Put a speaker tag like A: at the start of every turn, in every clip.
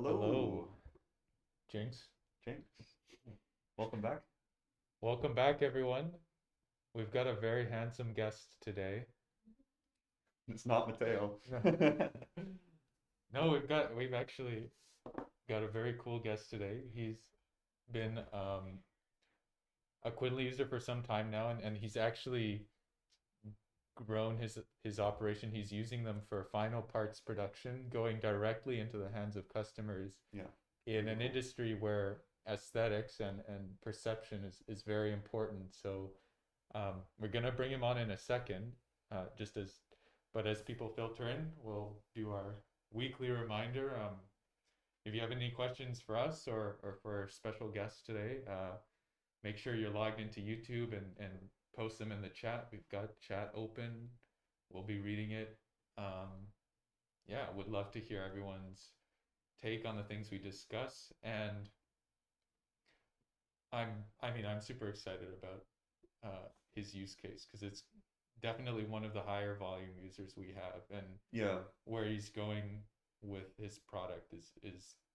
A: Hello,
B: Hello,
A: Jinx.
B: James. Welcome back.
A: Welcome back, everyone. We've got a very handsome guest today.
B: It's not Mateo.
A: No, we've actually got a very cool guest today. He's been a Quidly user for some time now, and he's actually grown his operation. He's using them for final parts production, going directly into the hands of customers
B: Yeah,
A: in
B: really
A: an
B: cool.
A: industry where aesthetics and perception is very important. So we're gonna bring him on in a second, just as, but as people filter in, we'll do our weekly reminder. If you have any questions for us or for our special guest today, make sure you're logged into YouTube and post them in the chat. We've got chat open. We'll be reading it. Um, yeah, would love to hear everyone's take on the things we discuss. And I'm super excited about his use case because it's definitely one of the higher volume users we have, and
B: Yeah,
A: where he's going with his product is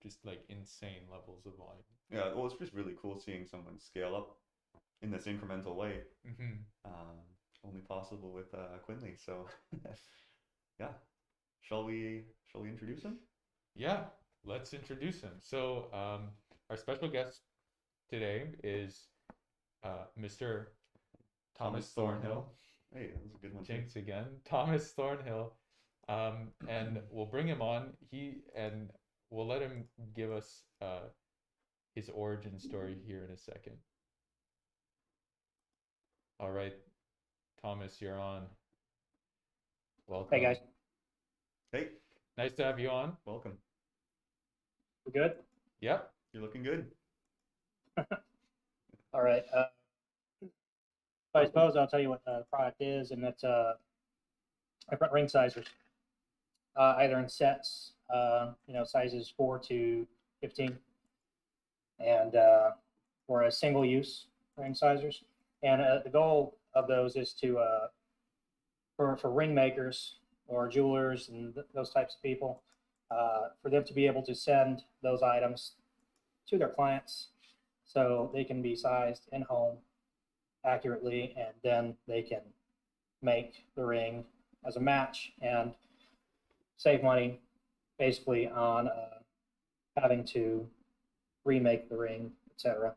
A: just like insane levels of volume.
B: yeah. Well, it's just really cool seeing someone scale up in this incremental way.
A: Hmm.
B: Um, Only possible with Quinley. So, yeah. Shall we introduce him?
A: Yeah, let's introduce him. So, our special guest today is Mr.
B: Thomas
A: Thomas
B: Thornhill.
A: Thornhill.
B: Hey, that was a good one too.
A: Jinx again. Thomas Thornhill. And we'll bring him on. We'll let him give us his origin story here in a second. All right, Thomas, you're on.
C: Hey
A: Welcome.
C: guys,
B: Hey,
A: Nice to have you on.
B: welcome.
C: we're good.
A: Yep.
B: You're looking good.
C: All right. So I suppose I'll tell you what the product is, and that's I put ring sizers, either in sets, sizes 4 to 15, and or a single use ring sizers. And the goal of those is to for ring makers or jewelers and those types of people, for them to be able to send those items to their clients so they can be sized in home accurately, and then they can make the ring as a match and save money basically on having to remake the ring, etc.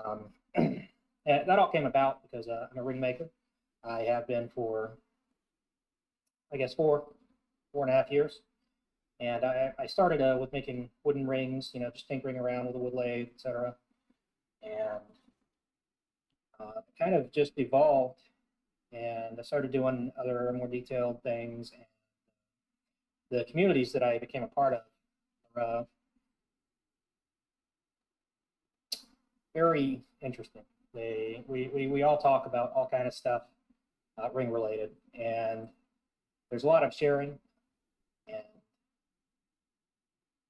C: Um, and that all came about because I'm a ring maker. I have been for, I guess, 4.5 years. And I started with making wooden rings, just tinkering around with a wood lathe, etc. And kind of just evolved, and I started doing other more detailed things. And the communities that I became a part of are very interesting. We all talk about all kind of stuff, ring related, and there's a lot of sharing, and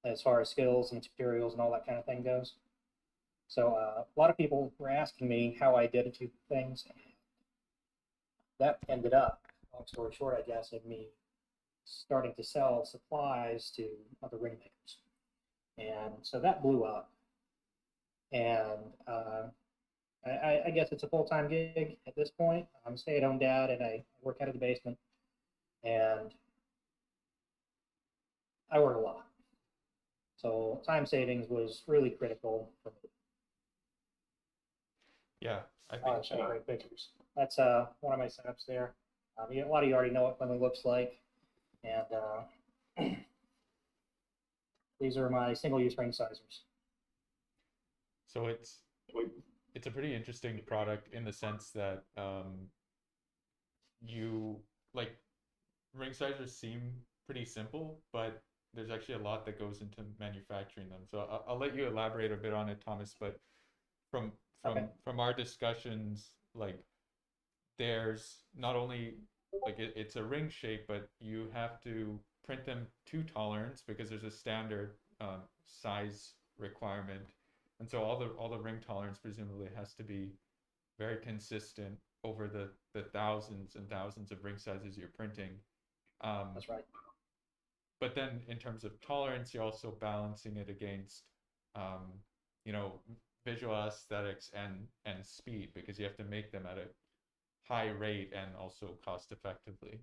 C: as far as skills and materials and all that kind of thing goes. So a lot of people were asking me how I did a few things, and that ended up, long story short, I guess, of me starting to sell supplies to other ring makers. And so that blew up. And I guess it's a full-time gig at this point. I'm a stay-at-home dad, and I work out of the basement, and I work a lot. So time savings was really critical for me.
A: Yeah, I
C: Oh,
A: think
C: I show great pictures. That's one of my setups there. A lot of you already know what Quinley looks like, and these are my single-use ring sizers.
A: so. It's a pretty interesting product in the sense that you like ring sizers seem pretty simple, but there's actually a lot that goes into manufacturing them. So I'll let you elaborate a bit on it, Thomas. But from
C: Okay.
A: from our discussions, like there's not only like it's a ring shape, but you have to print them to tolerance because there's a standard size requirement, and so all the ring tolerance presumably has to be very consistent over the thousands and thousands of ring sizes you're printing. Um,
C: That's right.
A: but then in terms of tolerance, you're also balancing it against, um, you know, visual aesthetics and speed, because you have to make them at a high rate and also cost effectively.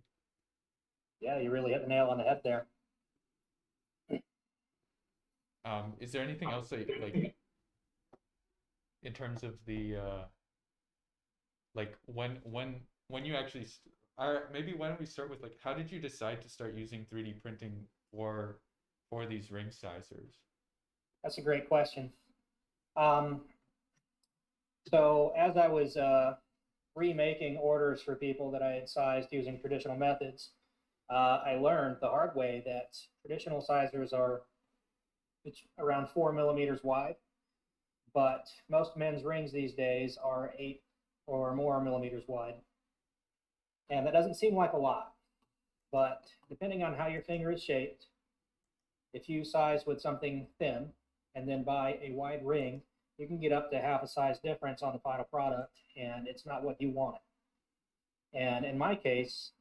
C: Yeah, you really hit the nail on the head there.
A: Is there anything else that, like, in terms of the like when you actually maybe why don't we start with, like, how did you decide to start using 3D printing for these ring sizers?
C: That's a great question. Um, so as I was remaking orders for people that I had sized using traditional methods, I learned the hard way that traditional sizers are it's around 4 millimeters wide, but most men's rings these days are 8 or more millimeters wide. And that doesn't seem like a lot, but depending on how your finger is shaped, if you size with something thin and then buy a wide ring, you can get up to half a size difference on the final product, and it's not what you wanted. And in my case,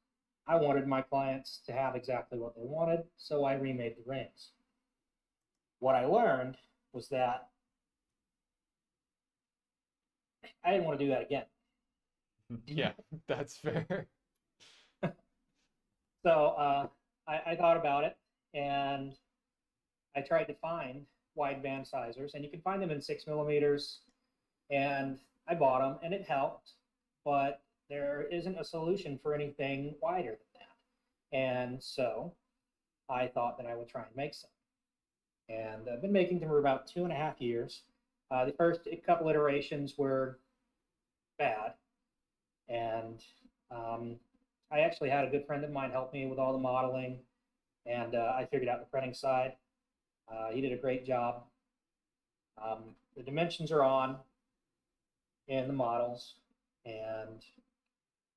C: I wanted my clients to have exactly what they wanted, so I remade the rings. What I learned was that I didn't want to do that again.
A: Yeah, that's fair.
C: So I thought about it, and I tried to find wideband sizers, and you can find them in 6 millimeters. And I bought them, and it helped, but there isn't a solution for anything wider than that. And so I thought that I would try and make some. And I've been making them for about 2.5 years. The first couple iterations were bad, and I actually had a good friend of mine help me with all the modeling, and I figured out the printing side. He did a great job. The dimensions are on in the models, and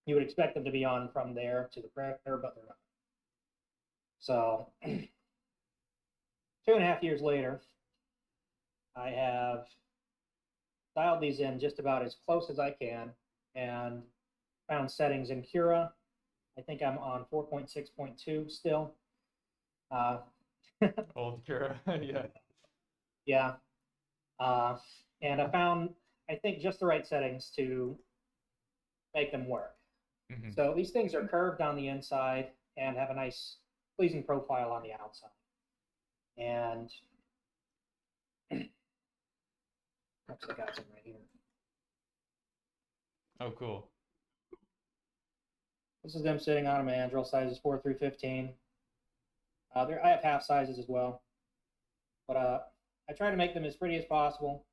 C: you would expect them to be on from there to the printer, but they're not. So 2.5 years later, I have dialed these in just about as close as I can and found settings in Cura. I think I'm on 4.6.2 still.
A: Old Kira, yeah.
C: Yeah. And I found, I think, just the right settings to make them work.
A: Hmm.
C: So these things are curved on the inside and have a nice, pleasing profile on the outside. And actually got some right here.
A: Oh, cool.
C: This is them sitting on a mandrel, sizes 4 through 15. I have half sizes as well, but I try to make them as pretty as possible,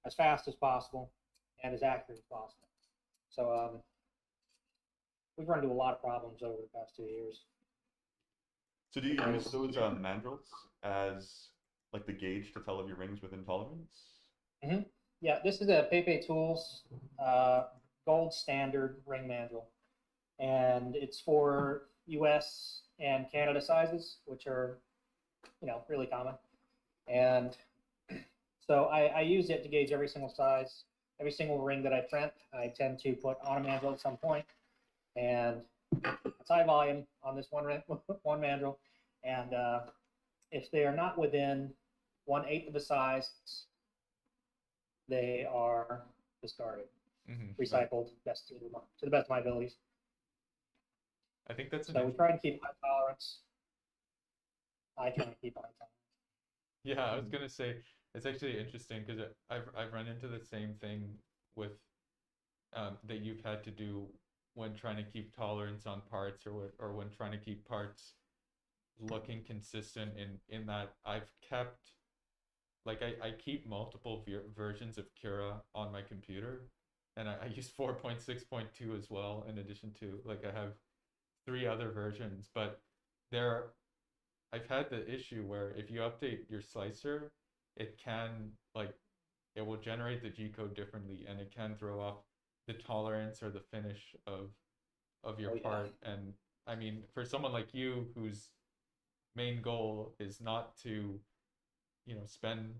C: as fast as possible, and as accurate as possible. So we've run into a lot of problems over the past 2 years.
B: So do you use those mandrels as like the gauge to tell if your ring's within tolerance?
C: Mm-hmm. Yeah, this is a Pepe Tools gold standard ring mandrel, and it's for U.S. and Canada sizes, which are, really common. And so I use it to gauge every single size, every single ring that I print. I tend to put on a mandrel at some point, and it's high volume on this one mandrel. And if they are not within 1/8 of a size, they are discarded, recycled, best to the best of my abilities.
A: I think that's
C: So we try to keep high tolerance. I try to keep high tolerance.
A: Yeah, I was gonna say it's actually interesting because I've run into the same thing with that you've had to do when trying to keep tolerance on parts, or when trying to keep parts looking consistent in that I've kept, like, I keep multiple versions of Cura on my computer, and I use 4.6.2 as well, in addition to, like, I have 3 other versions, but there I've had the issue where if you update your slicer, it can, like, it will generate the G code differently, and it can throw off the tolerance or the finish of your part. And I mean, for someone like you whose main goal is not to, spend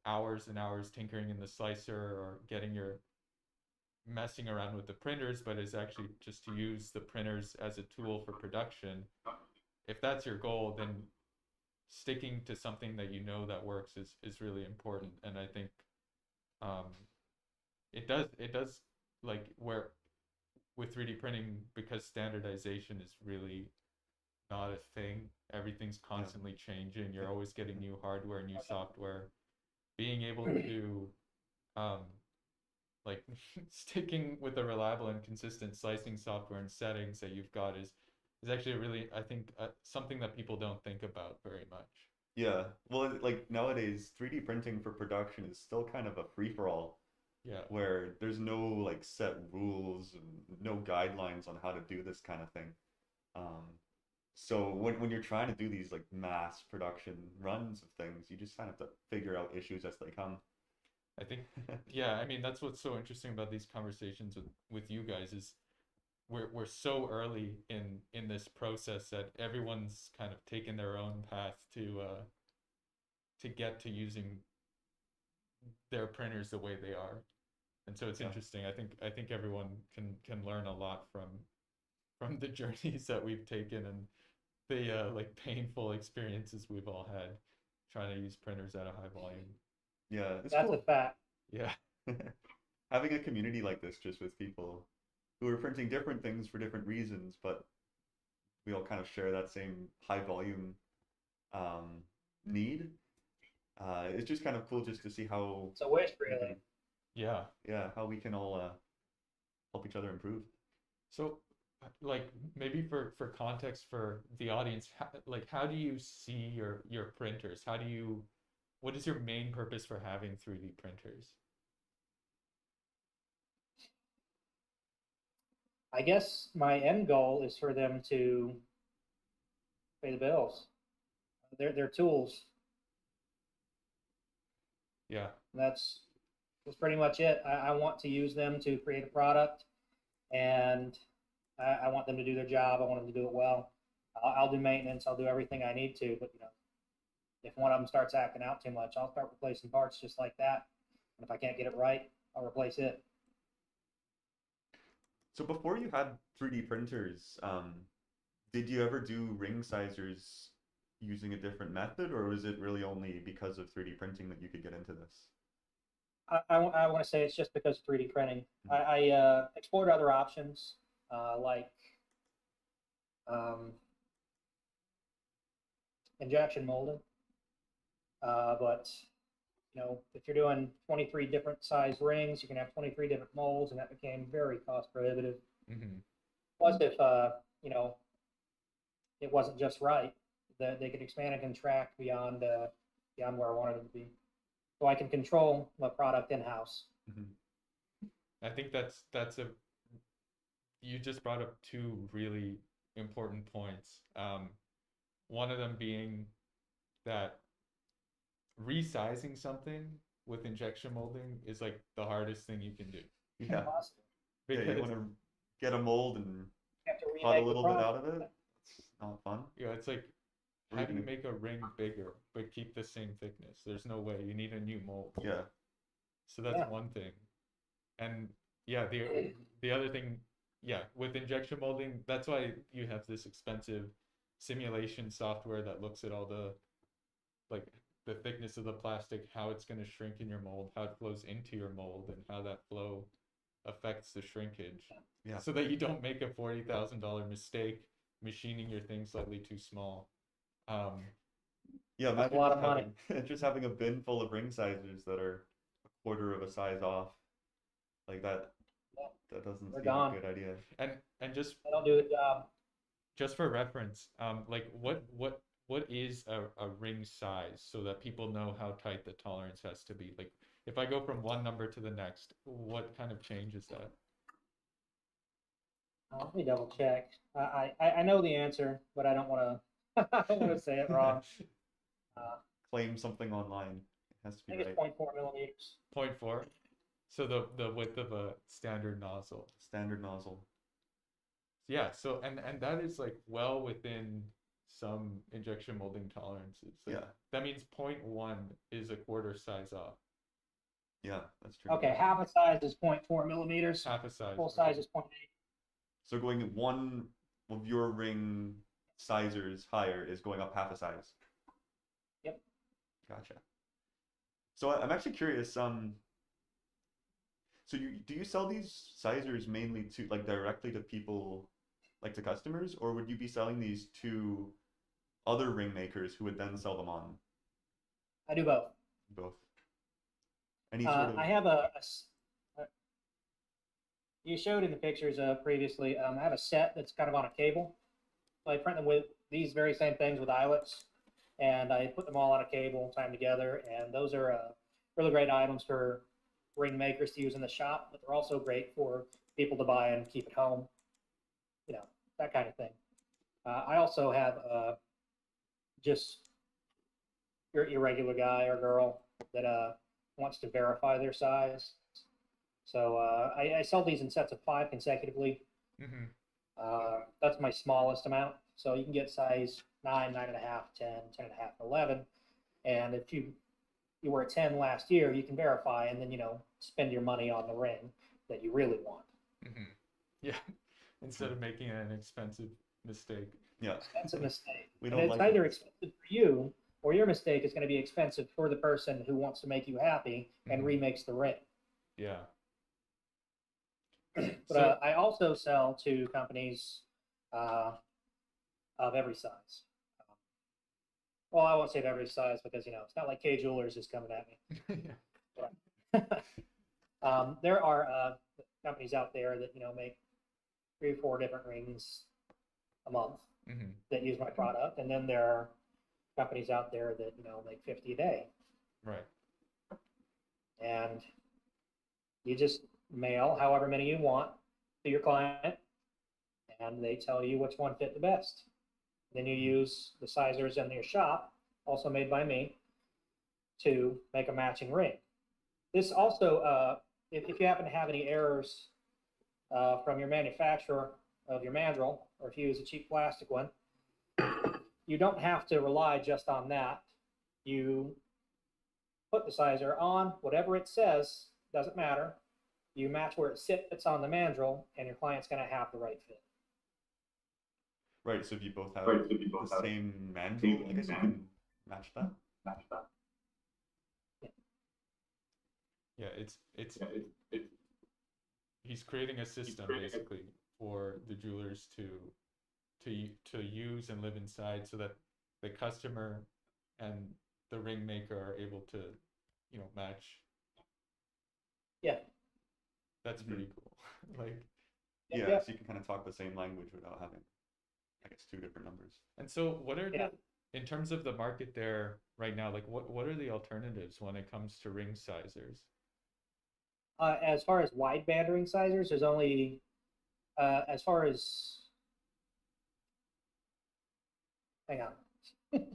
A: hours and hours tinkering in the slicer or messing around with the printers, but is actually just to use the printers as a tool for production. If that's your goal, then sticking to something that you know that works is really important. And I think um, it does like where with 3D printing, because standardization is really not a thing. Everything's constantly changing. You're always getting new hardware, new software. Being able to um, like sticking with a reliable and consistent slicing software and settings that you've got is actually really, I think, something that people don't think about very much.
B: Yeah. Well, like nowadays, 3D printing for production is still kind of a free-for-all
A: Yeah.
B: where there's no like set rules and no guidelines on how to do this kind of thing. Um, so when you're trying to do these like mass production runs of things, you just kind of have to figure out issues as they come.
A: I think, yeah, I mean, that's what's so interesting about these conversations with you guys is we're so early in this process that everyone's kind of taken their own path to get to using their printers the way they are. And so it's
B: Yeah.
A: interesting. I think everyone can learn a lot from the journeys that we've taken and the like painful experiences we've all had trying to use printers at a high volume.
B: Yeah, it's
C: That's a
B: cool.
C: fact.
A: Yeah.
B: Having a community like this just with people who are printing different things for different reasons, but we all kind of share that same high volume um, need. It's just kind of cool just to see how
C: It's a wish,
B: we
C: really.
B: can,
A: Yeah.
B: yeah, how we can all help each other improve.
A: So like maybe for context for the audience, like how do you see your printers? What is your main purpose for having 3D printers?
C: I guess my end goal is for them to pay the bills. They're tools.
A: Yeah.
C: That's pretty much it. I want to use them to create a product, and I want them to do their job. I want them to do it well. I'll do maintenance. I'll do everything I need to. But if one of them starts acting out too much, I'll start replacing parts just like that. And if I can't get it right, I'll replace it.
B: So before you had 3D printers, did you ever do ring sizers using a different method, or was it really only because of 3D printing that you could get into this?
C: I want to say it's just because of 3D printing.
B: Mhm.
C: I explored other options like um, injection molding, but if you're doing 23 different size rings, you can have 23 different molds, and that became very cost prohibitive.
A: Hmm.
C: Plus, if it wasn't just right, that they could expand and contract beyond where I wanted them to be, so I can control my product in house.
B: Mhm.
A: I think that's a you just brought up two really important points. One of them being that resizing something with injection molding is like the hardest thing you can do
B: Yeah,
C: Possible.
B: yeah, you
A: because
B: want to get a mold and
C: You have to
B: cut a
C: remake the
B: little bit out
C: product.
B: of it. It's not fun.
A: it's like
B: Or
A: how do you
B: even,
A: make a ring bigger but keep the same thickness? There's no way. You need a new mold.
B: yeah,
A: So that's
C: Yeah.
A: one thing. And yeah, the other thing, yeah, with injection molding, that's why you have this expensive simulation software that looks at all the like the thickness of the plastic, how it's going to shrink in your mold, how it flows into your mold, and how that flow affects the shrinkage,
B: yeah,
A: so that you don't make a $40,000 mistake machining your thing slightly too small. Um,
B: yeah.
C: That's a
B: Imagine
C: lot
B: just
C: of money.
B: having just having a bin full of ring sizers that are a quarter of a size off. Like that,
C: Yeah,
B: that doesn't
C: they're
B: seem a
C: gone.
B: good idea.
A: and
C: They don't do the job.
A: just for reference, like what is a ring size so that people know how tight the tolerance has to be? Like if I go from one number to the next, what kind of change is that?
C: Let me double check. I know the answer, but I don't want to. I don't want to say it wrong.
B: Claim something online. It has to
C: I
B: be
C: think
B: right.
C: it's 0.4 millimeters.
A: 0.4. So the width of a standard nozzle.
B: Standard nozzle.
A: Yeah, so and that is like well within some injection molding tolerances. Like
B: Yeah,
A: that means 0.1 is a quarter size off.
B: yeah, that's true.
C: Okay, half a size is 0.4 millimeters.
A: Half a size.
C: Full size is 0.8.
B: So going one of your ring sizers higher is going up half a size.
C: Yep.
B: Gotcha. So I'm actually curious. So do you sell these sizers mainly to like directly to people, like to customers, or would you be selling these to other ring makers who would then sell them on?
C: I do both.
B: Both. Any sort of
C: I have you showed in the pictures previously. I have a set that's kind of on a cable. So I print them with these very same things with eyelets, and I put them all on a cable, tie them together, and those are really great items for ring makers to use in the shop, but they're also great for people to buy and keep at home, you know, that kind of thing. I also have just your regular guy or girl that wants to verify their size. So I sell these in sets of 5 consecutively.
A: Mm-hmm.
C: That's my smallest amount. So you can get size 9, 9.5, 10, 10.5, 11. And if you were a 10 last year, you can verify and then, spend your money on the ring that you really want.
A: Mm-hmm. Yeah. Instead of making an expensive mistake.
B: Yeah.
C: Expensive mistake.
B: We
C: And
B: don't
C: it's
B: like
C: either
B: those.
C: expensive for you or your mistake is going to be expensive for the person who wants to make you happy and
A: Mhm.
C: remakes the ring.
A: Yeah.
C: But
A: So,
C: I also sell to companies of every size. Well, I won't say of every size because, it's not like K Jewelers is coming at me.
A: yeah.
C: There are companies out there that, make 3 or 4 different rings a month
A: Mm-hmm.
C: that use my product. And then there are companies out there that, make 50 a day.
A: Right.
C: And you just mail however many you want to your client, and they tell you which one fit the best. Then you use the sizers in your shop, also made by me, to make a matching ring. This also, if you happen to have any errors from your manufacturer of your mandrel, or if you use a cheap plastic one, you don't have to rely just on that. You put the sizer on, whatever it says, doesn't matter. You match where it sits on the mandrel, and your client's going to have the right fit.
B: Right, so if you both have
D: Right, so you
B: the
D: both have
B: same mandrel, I guess you can match that.
D: match that.
A: Yeah. It's
D: Yeah, it
A: he's creating a system basically for the jewelers to use and live inside so that the customer and the ring maker are able to, match.
C: Yeah.
A: That's
B: Mhm.
A: pretty cool. Like,
B: Yeah,
C: Yeah.
B: so you can kind of talk the same language without having, I guess, 2 different numbers.
A: and so what are
C: Yeah.
A: in terms of the market there right now, like what are the alternatives when it comes to ring sizers?
C: As far as wideband ring sizers, there's only, as far as, hang on,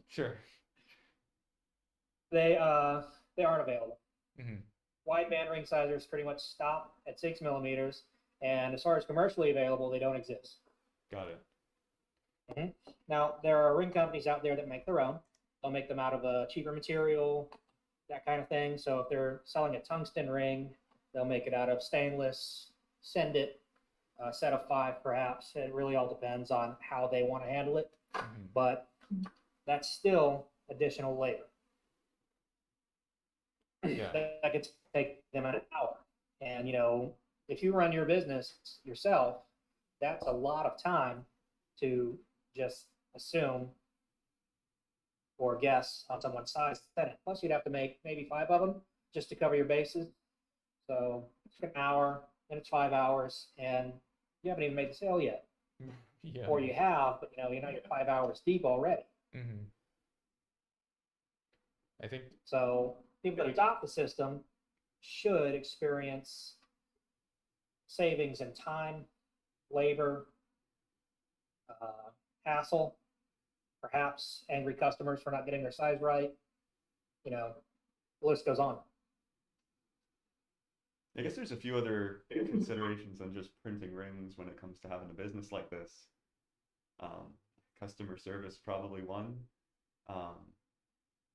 A: Sure.
C: they aren't available.
A: Mm-hmm.
C: Wideband ring sizers pretty much stop at 6 millimeters, and as far as commercially available, they don't exist.
A: Got it.
C: Now, there are ring companies out there that make their own. They'll make them out of a cheaper material, that kind of thing. So if they're selling a tungsten ring, they'll make it out of stainless, send it, a set of 5 perhaps. It really all depends on how they want to handle it.
A: Mm-hmm.
C: But that's still additional labor.
A: Yeah.
C: That could take them an hour. And, if you run your business yourself, that's a lot of time to just assume or guess on someone's size. Plus, you'd have to make maybe 5 of them just to cover your bases. So it's an hour, then it's 5 hours, and you haven't even made the sale yet.
A: Yeah.
C: Or you have, but you're 5 hours deep already.
A: Mm-hmm. I think
C: So people that adopt the system should experience savings in time, labor, hassle, perhaps angry customers for not getting their size right. The list goes on.
B: I guess there's a few other considerations than just printing rings when it comes to having a business like this. Customer service, probably one.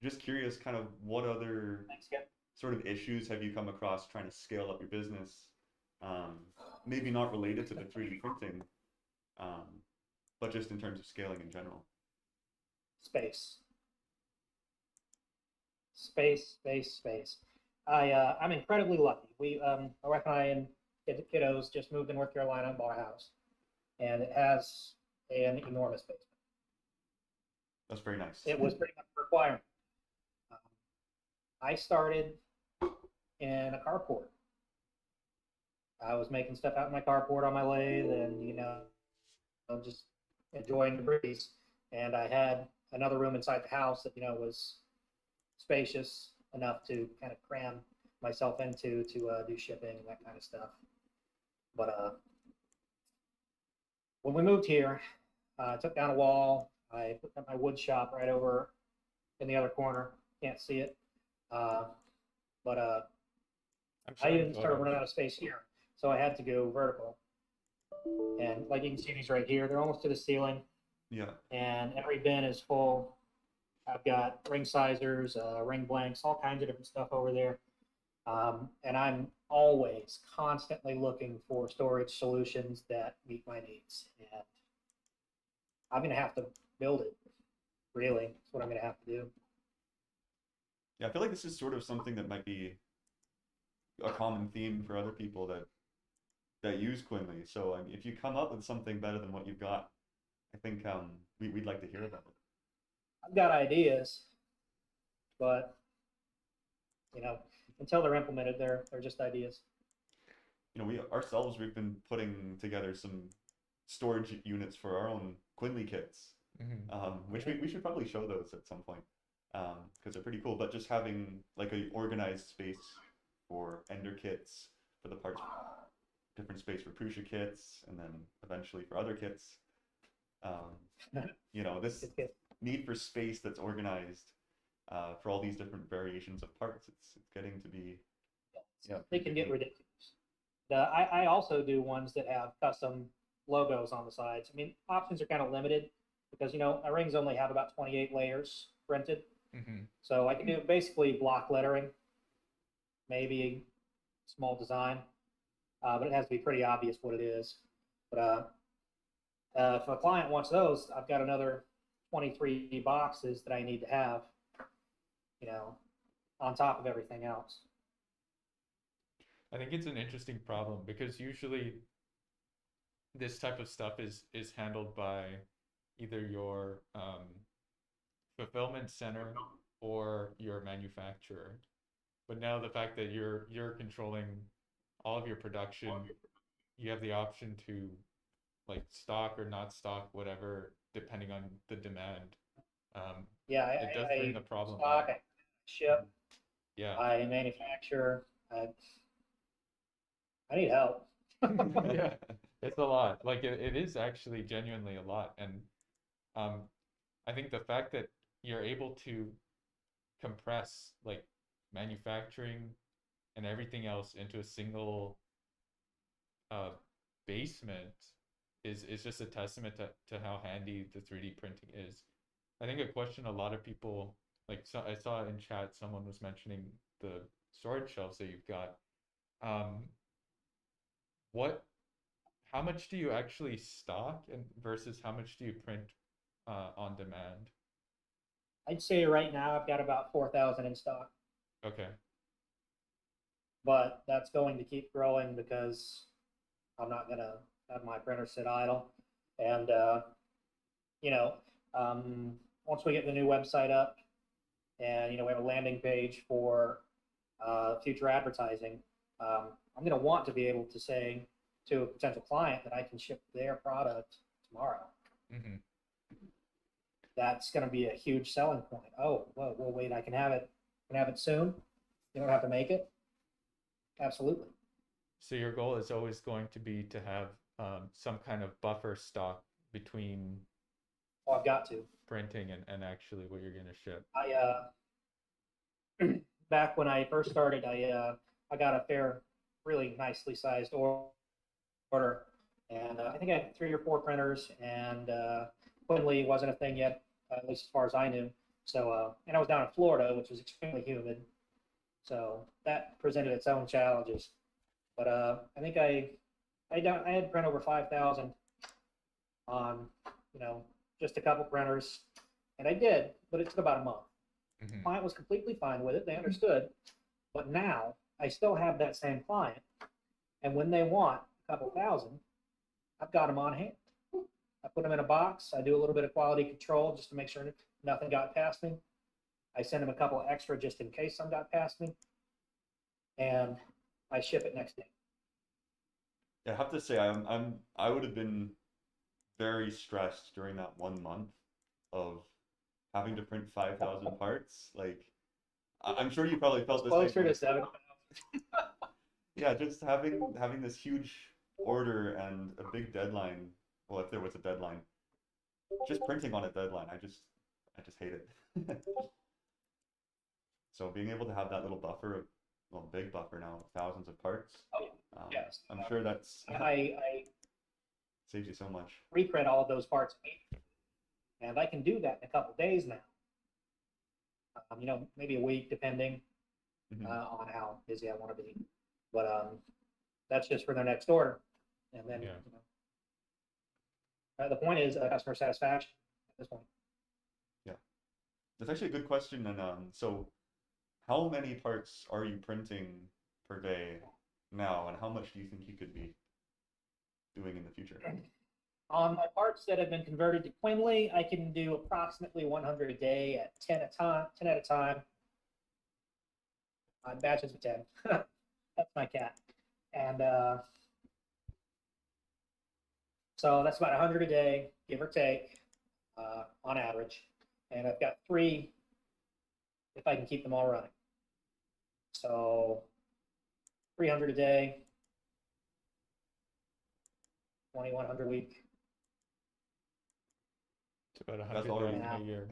B: Just curious, kind of what other sort of issues have you come across trying to scale up your business? Maybe not related to the 3D printing, but just in terms of scaling in general.
C: Space. space, space, space. I'm incredibly lucky. My wife and I and kiddos just moved to North Carolina and bought a house, and it has an enormous basement.
B: That's very nice.
C: It was pretty much a requirement. Um, I started in a carport. I was making stuff out in my carport on my lathe, and just enjoying the breeze. And I had another room inside the house that was spacious enough to kind of cram myself into to do shipping and that kind of stuff. But when we moved here, I took down a wall. I put up my wood shop right over in the other corner. Can't see it. But
A: I'm
C: I
A: showing
C: even started
A: photos.
C: running out of space here. So I had to go vertical. And like you can see these right here, they're almost to the ceiling.
B: Yeah.
C: And every bin is full. I've got ring sizers, ring blanks, all kinds of different stuff over there. And I'm always constantly looking for storage solutions that meet my needs. And I'm going to have to build it, really. That's what I'm going to have to do.
B: Yeah, I feel like this is sort of something that might be a common theme for other people that use Quinley. So if you come up with something better than what you've got, I think we'd like to hear about it.
C: I've got ideas, but until they're implemented, they're just ideas.
B: We've been putting together some storage units for our own Quinley kits, which we should probably show those at some point, because they're pretty cool. But just having like a organized space for Ender kits, for the parts, different space for Prusa kits, and then eventually for other kits. This need for space that's organized for all these different variations of parts. It's getting to be,
C: They can get ridiculous. I also do ones that have custom logos on the sides. I mean, options are kind of limited because my rings only have about 28 layers printed. So I can do basically block lettering, maybe a small design, but it has to be pretty obvious what it is. But if a client wants those, I've got another 23 boxes that I need to have, on top of everything else.
A: I think it's an interesting problem because usually this type of stuff is handled by either your fulfillment center or your manufacturer. But now the fact that you're controlling all of your production, you have the option to like stock or not stock whatever depending on the demand. It does bring the problem
C: stock, I ship,
A: yeah.
C: I manufacture. I need help.
A: Yeah, it's a lot. Like it is actually genuinely a lot. And I think the fact that you're able to compress like manufacturing and everything else into a single basement is just a testament to how handy the 3D printing is. I think a question a lot of people I saw in chat someone was mentioning the storage shelves that you've got. How much do you actually stock and versus how much do you print on demand?
C: I'd say right now I've got about 4,000 in stock.
A: Okay.
C: But that's going to keep growing because I'm not going to have my printer sit idle. And, once we get the new website up and, we have a landing page for future advertising, I'm going to want to be able to say to a potential client that I can ship their product tomorrow. That's going to be a huge selling point. Oh, well, wait, I can have it soon. You don't have to make it. Absolutely.
A: So your goal is always going to be to have some kind of buffer stock between
C: I've got to
A: printing and actually what you're going to ship.
C: Back when I first started, I got a really nicely sized order, and I think I had 3 or 4 printers, and Quinley wasn't a thing yet, at least as far as I knew. So, and I was down in Florida, which was extremely humid, so that presented its own challenges. But I think I had to print over 5,000 on just a couple printers, and I did, but it took about a month.
A: Mhm.
C: Client was completely fine with it. They understood. But now I still have that same client. And when they want a couple thousand, I've got them on hand. I put them in a box. I do a little bit of quality control just to make sure nothing got past me. I send them a couple extra just in case some got past me. And I ship it next day.
B: Yeah, I have to say, I would have been very stressed during that 1 month of having to print 5,000 parts. Like, I'm sure you probably felt the same
C: Closer
B: way.
C: to 7.
B: Yeah, just having this huge order and a big deadline. Well, if there was a deadline, just printing on a deadline, I just hate it. So being able to have that little buffer of, well, big buffer now, thousands of parts,
C: Oh, yes.
B: I'm sure that's
C: I
B: saves you so much.
C: reprint all of those parts immediately. And I can do that in a couple days now. Maybe a week, depending
B: Mhm.
C: on how busy I want to be. But that's just for their next order. And then,
A: Yeah.
C: The point is customer satisfaction at this point.
B: Yeah, that's actually a good question. And so how many parts are you printing per day now, and how much do you think you could be doing in the future?
C: On my parts that have been converted to Quinley, I can do approximately 100 a day at 10 at a time. Batches of 10. That's my cat. And so that's about 100 a day, give or take, on average. And I've got 3 if I can keep them all running. So 300 a day, 2,100 a week.
A: It's about
B: That's already
A: 100,000 a year.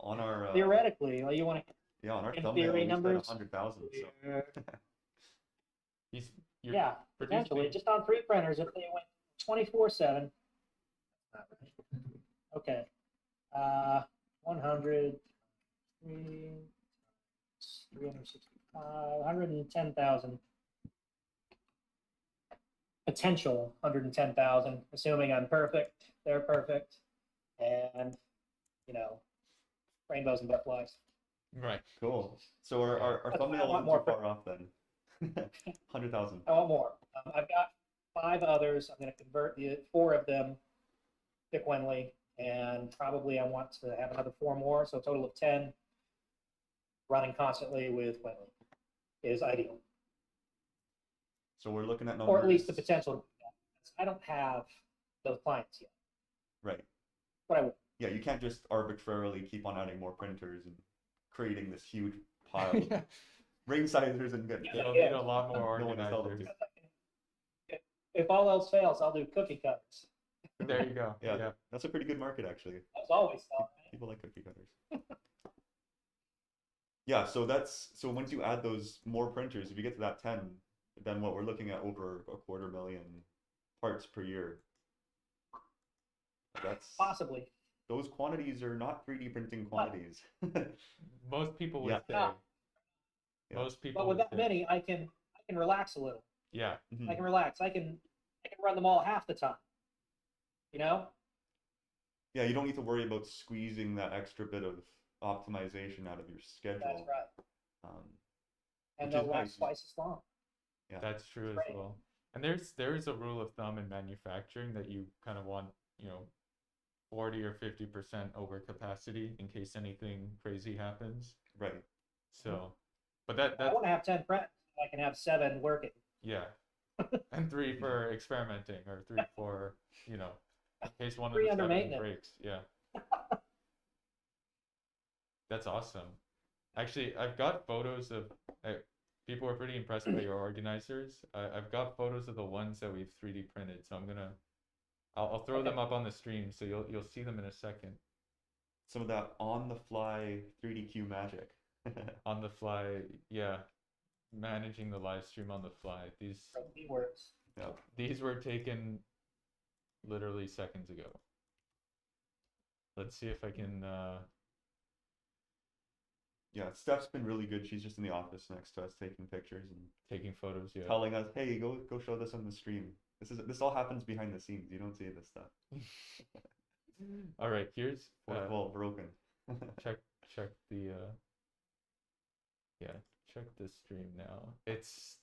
B: on our
C: Theoretically, well, you want to
B: yeah, on our
C: in
B: thumbnail
C: theory
B: we said
C: numbers.
B: 100,000. So
A: You're
C: Yeah, potentially.
A: producing.
C: Just on 3 printers, if they went 24/7. Okay. 100, 365, 110,000. Potential 110,000, assuming I'm perfect, they're perfect, and rainbows and butterflies.
A: Right.
B: cool. So our
C: That's why I
B: thumbnail
C: want
B: isn't
C: more
B: too far off then. 100,000.
C: I want more. I've got 5 others. I'm going to convert the 4 of them to Quinley, and probably I want to have another 4 more, so a total of 10 running constantly with Quinley is ideal,
B: So we're looking at numbers.
C: or at least the potential. I don't have those clients yet,
B: Right.
C: but I will.
B: Yeah, you can't just arbitrarily keep on adding more printers and creating this huge pile of
A: Yeah.
B: ring sizers and get
A: You'll need a lot more
B: no one to sell them
A: organizers.
B: to.
C: If all else fails, I'll do cookie cutters.
A: There you go.
B: Yeah,
A: Yeah.
B: that's a pretty good market actually.
C: That's always thought.
B: People like cookie cutters. Yeah, so once you add those more printers, if you get to that 10, then what we're looking at over 250,000 parts per year. That's
C: Possibly.
B: those quantities are not 3D printing quantities.
A: Most people would
B: Yeah.
A: say.
C: Yeah.
B: Yeah.
A: Most people
C: But with
A: would
C: that
A: say.
C: many, I can relax a little.
A: Yeah.
B: Mhm.
C: I can relax. I can run them all half the time.
B: Yeah, you don't need to worry about squeezing that extra bit of optimization out of your schedule.
C: That's right.
B: Um,
C: And
B: which
C: they'll
B: is
C: last
B: nice.
C: twice as long.
B: Yeah.
A: That's true as
C: Great.
A: well. And there is a rule of thumb in manufacturing that you kind of want, 40 or 50% over capacity in case anything crazy happens.
B: Right.
A: So, but that
C: I
A: that's
C: want to have 10 prints. I can have 7 working.
A: yeah. And 3 for experimenting, or 3 for, in case one of
C: 3
A: the
C: under
A: 7
C: maintenance.
A: breaks. Yeah. That's awesome. Actually, I've got photos of people were pretty impressed by your organizers. I've got photos of the ones that we've 3D printed, so I'll throw them up on the stream, so you'll see them in a second.
B: Some of that on the fly 3DQ magic.
A: On the fly, yeah, managing the live stream on the fly.
C: Keywords.
B: Yeah.
A: These were taken literally seconds ago. Let's see if I can.
B: Yeah, Steph's been really good. She's just in the office next to us taking pictures and
A: Taking photos, yeah.
B: telling us, "Hey, go show this on the stream." This all happens behind the scenes. You don't see this stuff.
A: All right, here's
B: Fourth wall broken.
A: check the yeah, check the stream now. It's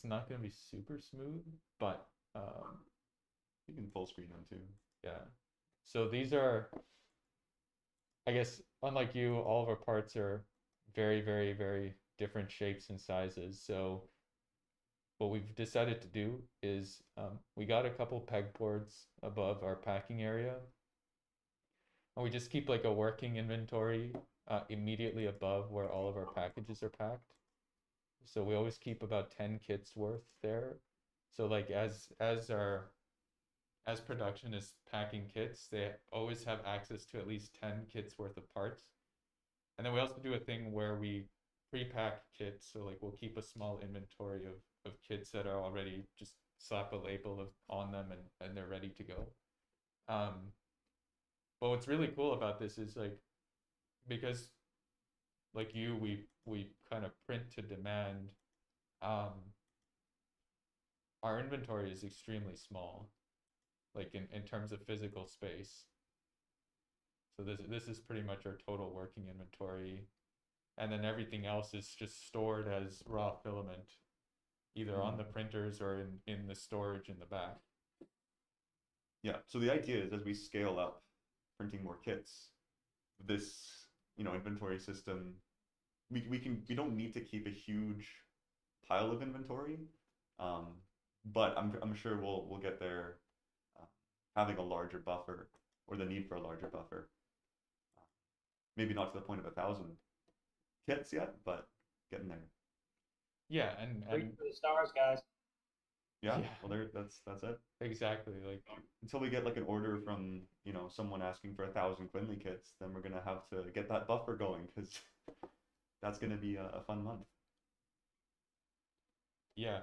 A: not gonna be super smooth, but
B: You can full screen them too.
A: yeah. So these are, I guess, unlike you, all of our parts are very, very, very different shapes and sizes. So what we've decided to do is we got a couple pegboards above our packing area, and we just keep like a working inventory immediately above where all of our packages are packed. So we always keep about 10 kits worth there. So like as production is packing kits, they always have access to at least 10 kits worth of parts. And then we also do a thing where we pre-pack kits. So like we'll keep a small inventory of kits that are already just slap a label on them and they're ready to go. But what's really cool about this is like, because like you, we kind of print to demand. Um, our inventory is extremely small, like in terms of physical space. So this is pretty much our total working inventory, and then everything else is just stored as raw filament, either on the printers or in the storage in the back.
B: Yeah. So the idea is as we scale up printing more kits, this inventory system, we don't need to keep a huge pile of inventory, but I'm sure we'll get there, having a larger buffer or the need for a larger buffer. Maybe not to the point of 1,000 kits yet, but getting there.
A: Yeah,
C: Reach for the stars, guys.
B: Yeah.
A: Yeah.
B: Well, that's it.
A: Exactly. Like
B: Until we get like an order from someone asking for 1,000 Quinley kits, then we're gonna have to get that buffer going because that's gonna be a fun month.
A: yeah,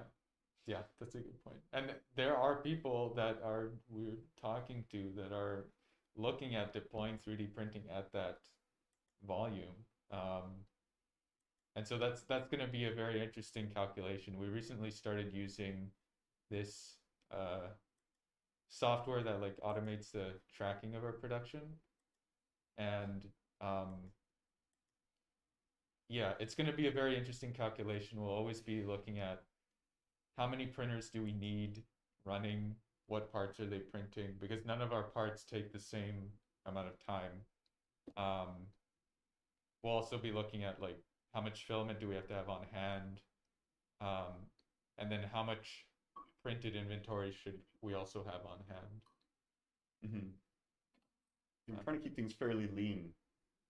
A: yeah, that's a good point. And there are people that we're talking to that are looking at deploying 3D printing at that volume. And so that's going to be a very interesting calculation. We recently started using this software that like automates the tracking of our production, and yeah, it's going to be a very interesting calculation. We'll always be looking at how many printers do we need running, what parts are they printing, because none of our parts take the same amount of time. We'll also be looking at like how much filament do we have to have on hand, and then how much printed inventory should we also have on hand.
B: Mm-hmm. I'm trying to keep things fairly lean,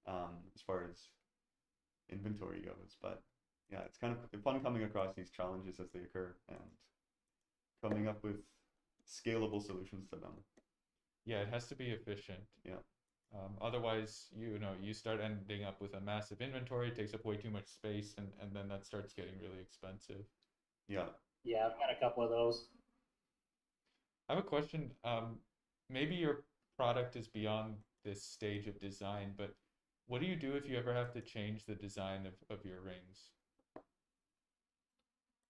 B: as far as inventory goes, but yeah, it's kind of fun coming across these challenges as they occur and coming up with scalable solutions to them.
A: Yeah, it has to be efficient.
B: Yeah.
A: Otherwise, you start ending up with a massive inventory, it takes up way too much space, and then that starts getting really expensive.
B: Yeah.
C: Yeah, I've got a couple of those.
A: I have a question. Maybe your product is beyond this stage of design, but what do you do if you ever have to change the design of your rings?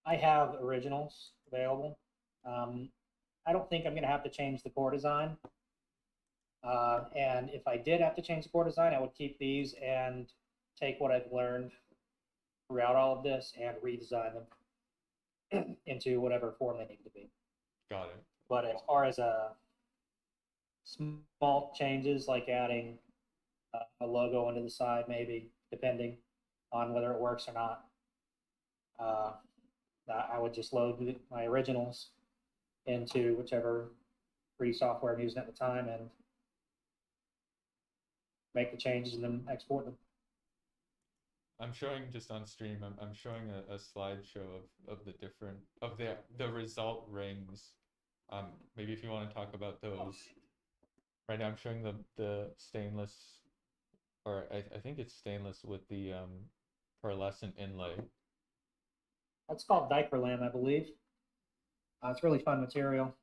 C: I have originals available. I don't think I'm going to have to change the core design. And if I did have to change the core design, I would keep these and take what I've learned throughout all of this and redesign them into whatever form they need to be.
A: Got it.
C: But as far as small changes like adding a logo onto the side, maybe, depending on whether it works or not, I would just load my originals into whichever free software I'm using at the time and make the changes and then export them.
A: I'm showing just on stream, I'm showing a slideshow of the different, of the result rings. Maybe if you want to talk about those. Right now I'm showing the stainless, or I think it's stainless with the pearlescent inlay.
C: That's called Dichrolam, I believe. It's really fun material,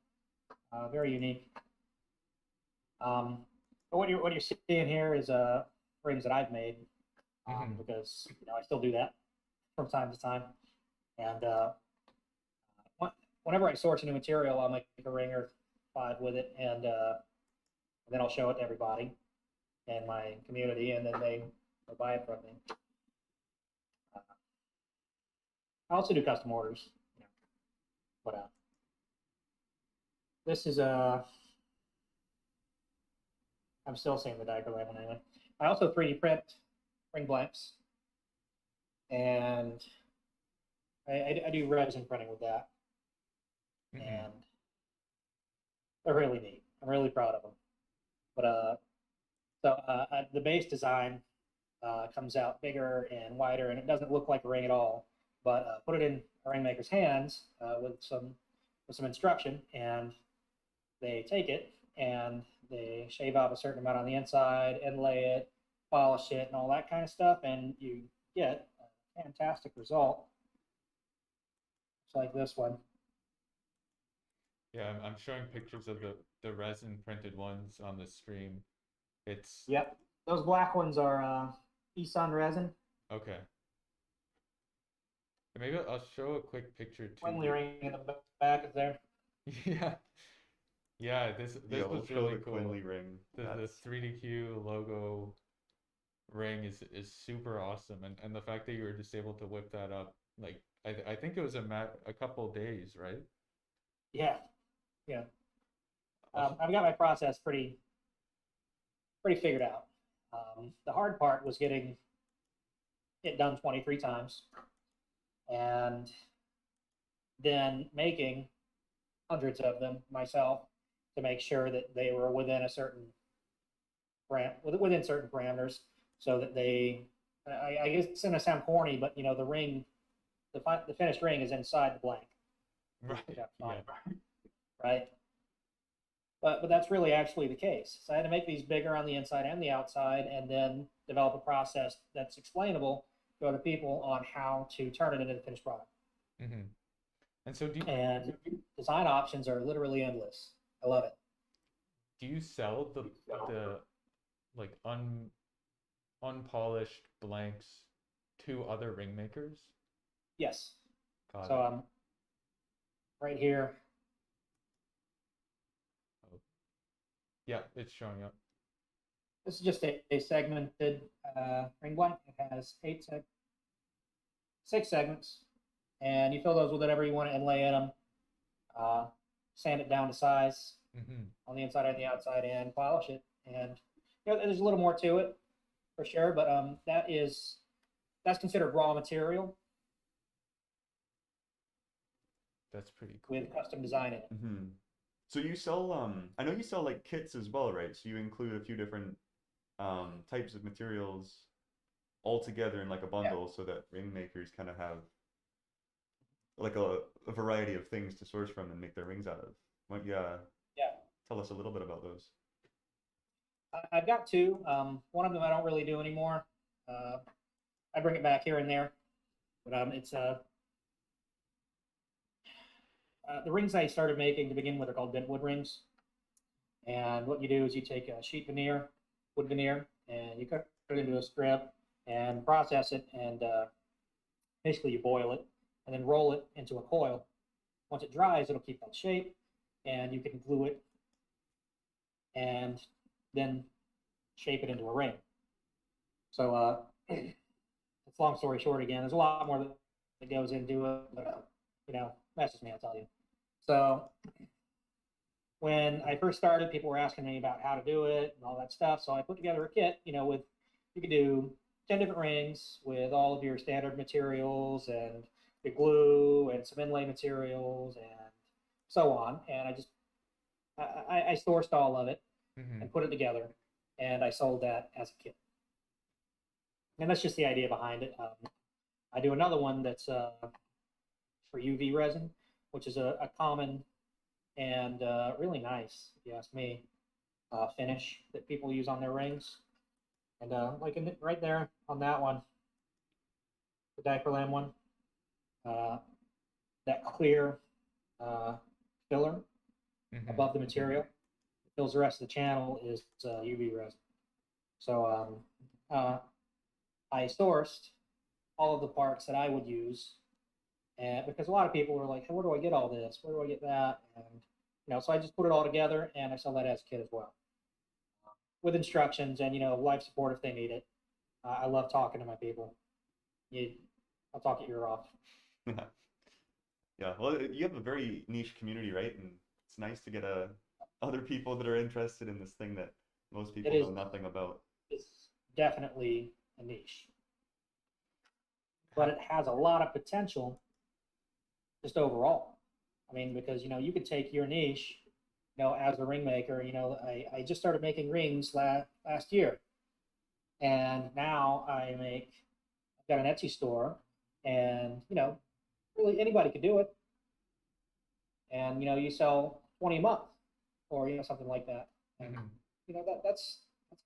C: very unique. But what you're seeing here is rings that I've made, because I still do that from time to time. And whenever I source a new material, I'll make a ring or 5 with it, and then I'll show it to everybody. in my community, and then they buy it from me. I also do custom orders, but this is I'm still seeing the diaper lamp anyway. I also 3D print ring blanks, and I do resin printing with that, and they're really neat. I'm really proud of them. But the base design comes out bigger and wider, and it doesn't look like a ring at all. But put it in a ring maker's hands with some instruction, and they take it and they shave off a certain amount on the inside, inlay it, polish it, and all that kind of stuff, and you get a fantastic result. It's like this one.
A: Yeah, I'm showing pictures of the resin printed ones on the stream. It's
C: Yep, those black ones are E-Sun resin.
A: okay. Maybe I'll show a quick picture too.
C: Wembley ring in the back is there.
A: Yeah. Yeah, this
B: Yeah, we'll
A: was
B: show
A: really
B: the
A: cool.
B: Quinley ring.
A: The
B: That's
A: 3DQ logo ring is super awesome, and the fact that you were just able to whip that up, like I think it was a couple days, right?
C: Yeah, yeah.
A: I'll
C: I've got my process pretty figured out. The hard part was getting it done 23 times, and then making hundreds of them myself to make sure that they were within a certain within certain parameters, so that they. I guess it's going to sound corny, but the ring, the finished ring is inside the blank.
A: right.
C: Yeah,
A: Yeah.
C: right. But that's really actually the case. So I had to make these bigger on the inside and the outside, and then develop a process that's explainable to other people on how to turn it into the finished product.
A: Mm-hmm. And so
C: And design options are literally endless. I love it.
A: do you sell the like unpolished blanks to other ring makers?
C: Yes.
A: Got
C: So
A: it.
C: right here.
A: Oh, yeah, it's showing up.
C: This is just a segmented ring blank. It has 6 segments, and you fill those with whatever you want to inlay in them. Sand it down to size
A: Mm-hmm.
C: on the inside and the outside, and polish it. And there's a little more to it for sure, but that's considered raw material
A: That's pretty cool.
C: with custom design in it.
B: Mm-hmm. So you sell, I know you sell like kits as well, right? So you include a few different types of materials all together in like a bundle, so that ring makers kind of have like a variety of things to source from and make their rings out of. Why don't you
C: Yeah,
B: tell us a little bit about those?
C: I've got 2. One of them I don't really do anymore. I bring it back here and there, but it's the rings I started making to begin with are called Bentwood rings. And what you do is you take a sheet veneer, wood veneer, and you cut it into a strip and process it, and basically you boil it and then roll it into a coil. Once it dries, it'll keep that shape, and you can glue it and then shape it into a ring. So it's long story short again. There's a lot more that goes into it, but message me, I'll tell you. So when I first started, people were asking me about how to do it and all that stuff. So I put together a kit, with you could do 10 different rings with all of your standard materials and your glue and some inlay materials and so on. And I sourced all of it
A: Mm-hmm.
C: and put it together, and I sold that as a kit. And that's just the idea behind it. I do another one that's for UV resin, which is a common and really nice, if you ask me, finish that people use on their rings. And like right there on that one, the diaper lamb one, that clear filler
A: Mm-hmm.
C: above the material that fills the rest of the channel is UV resin. So I sourced all of the parts that I would use, and because a lot of people were like, hey, where do I get all this? Where do I get that? And so I just put it all together, and I sell that as a kit as well. with instructions and life support if they need it. I love talking to my people. I'll talk your ear off.
B: Yeah, well, you have a very niche community, right? And it's nice to get other people that are interested in this thing that most
C: It
B: people
C: is
B: know nothing about.
C: it's definitely a niche, but
A: How,
C: it has a lot of potential just overall. I mean, because you could take your niche, as a ring maker. I just started making rings last year, and now I've got an Etsy store, and really anybody could do it, and you sell 20 a month, or something like that, and
A: mhm.
C: that's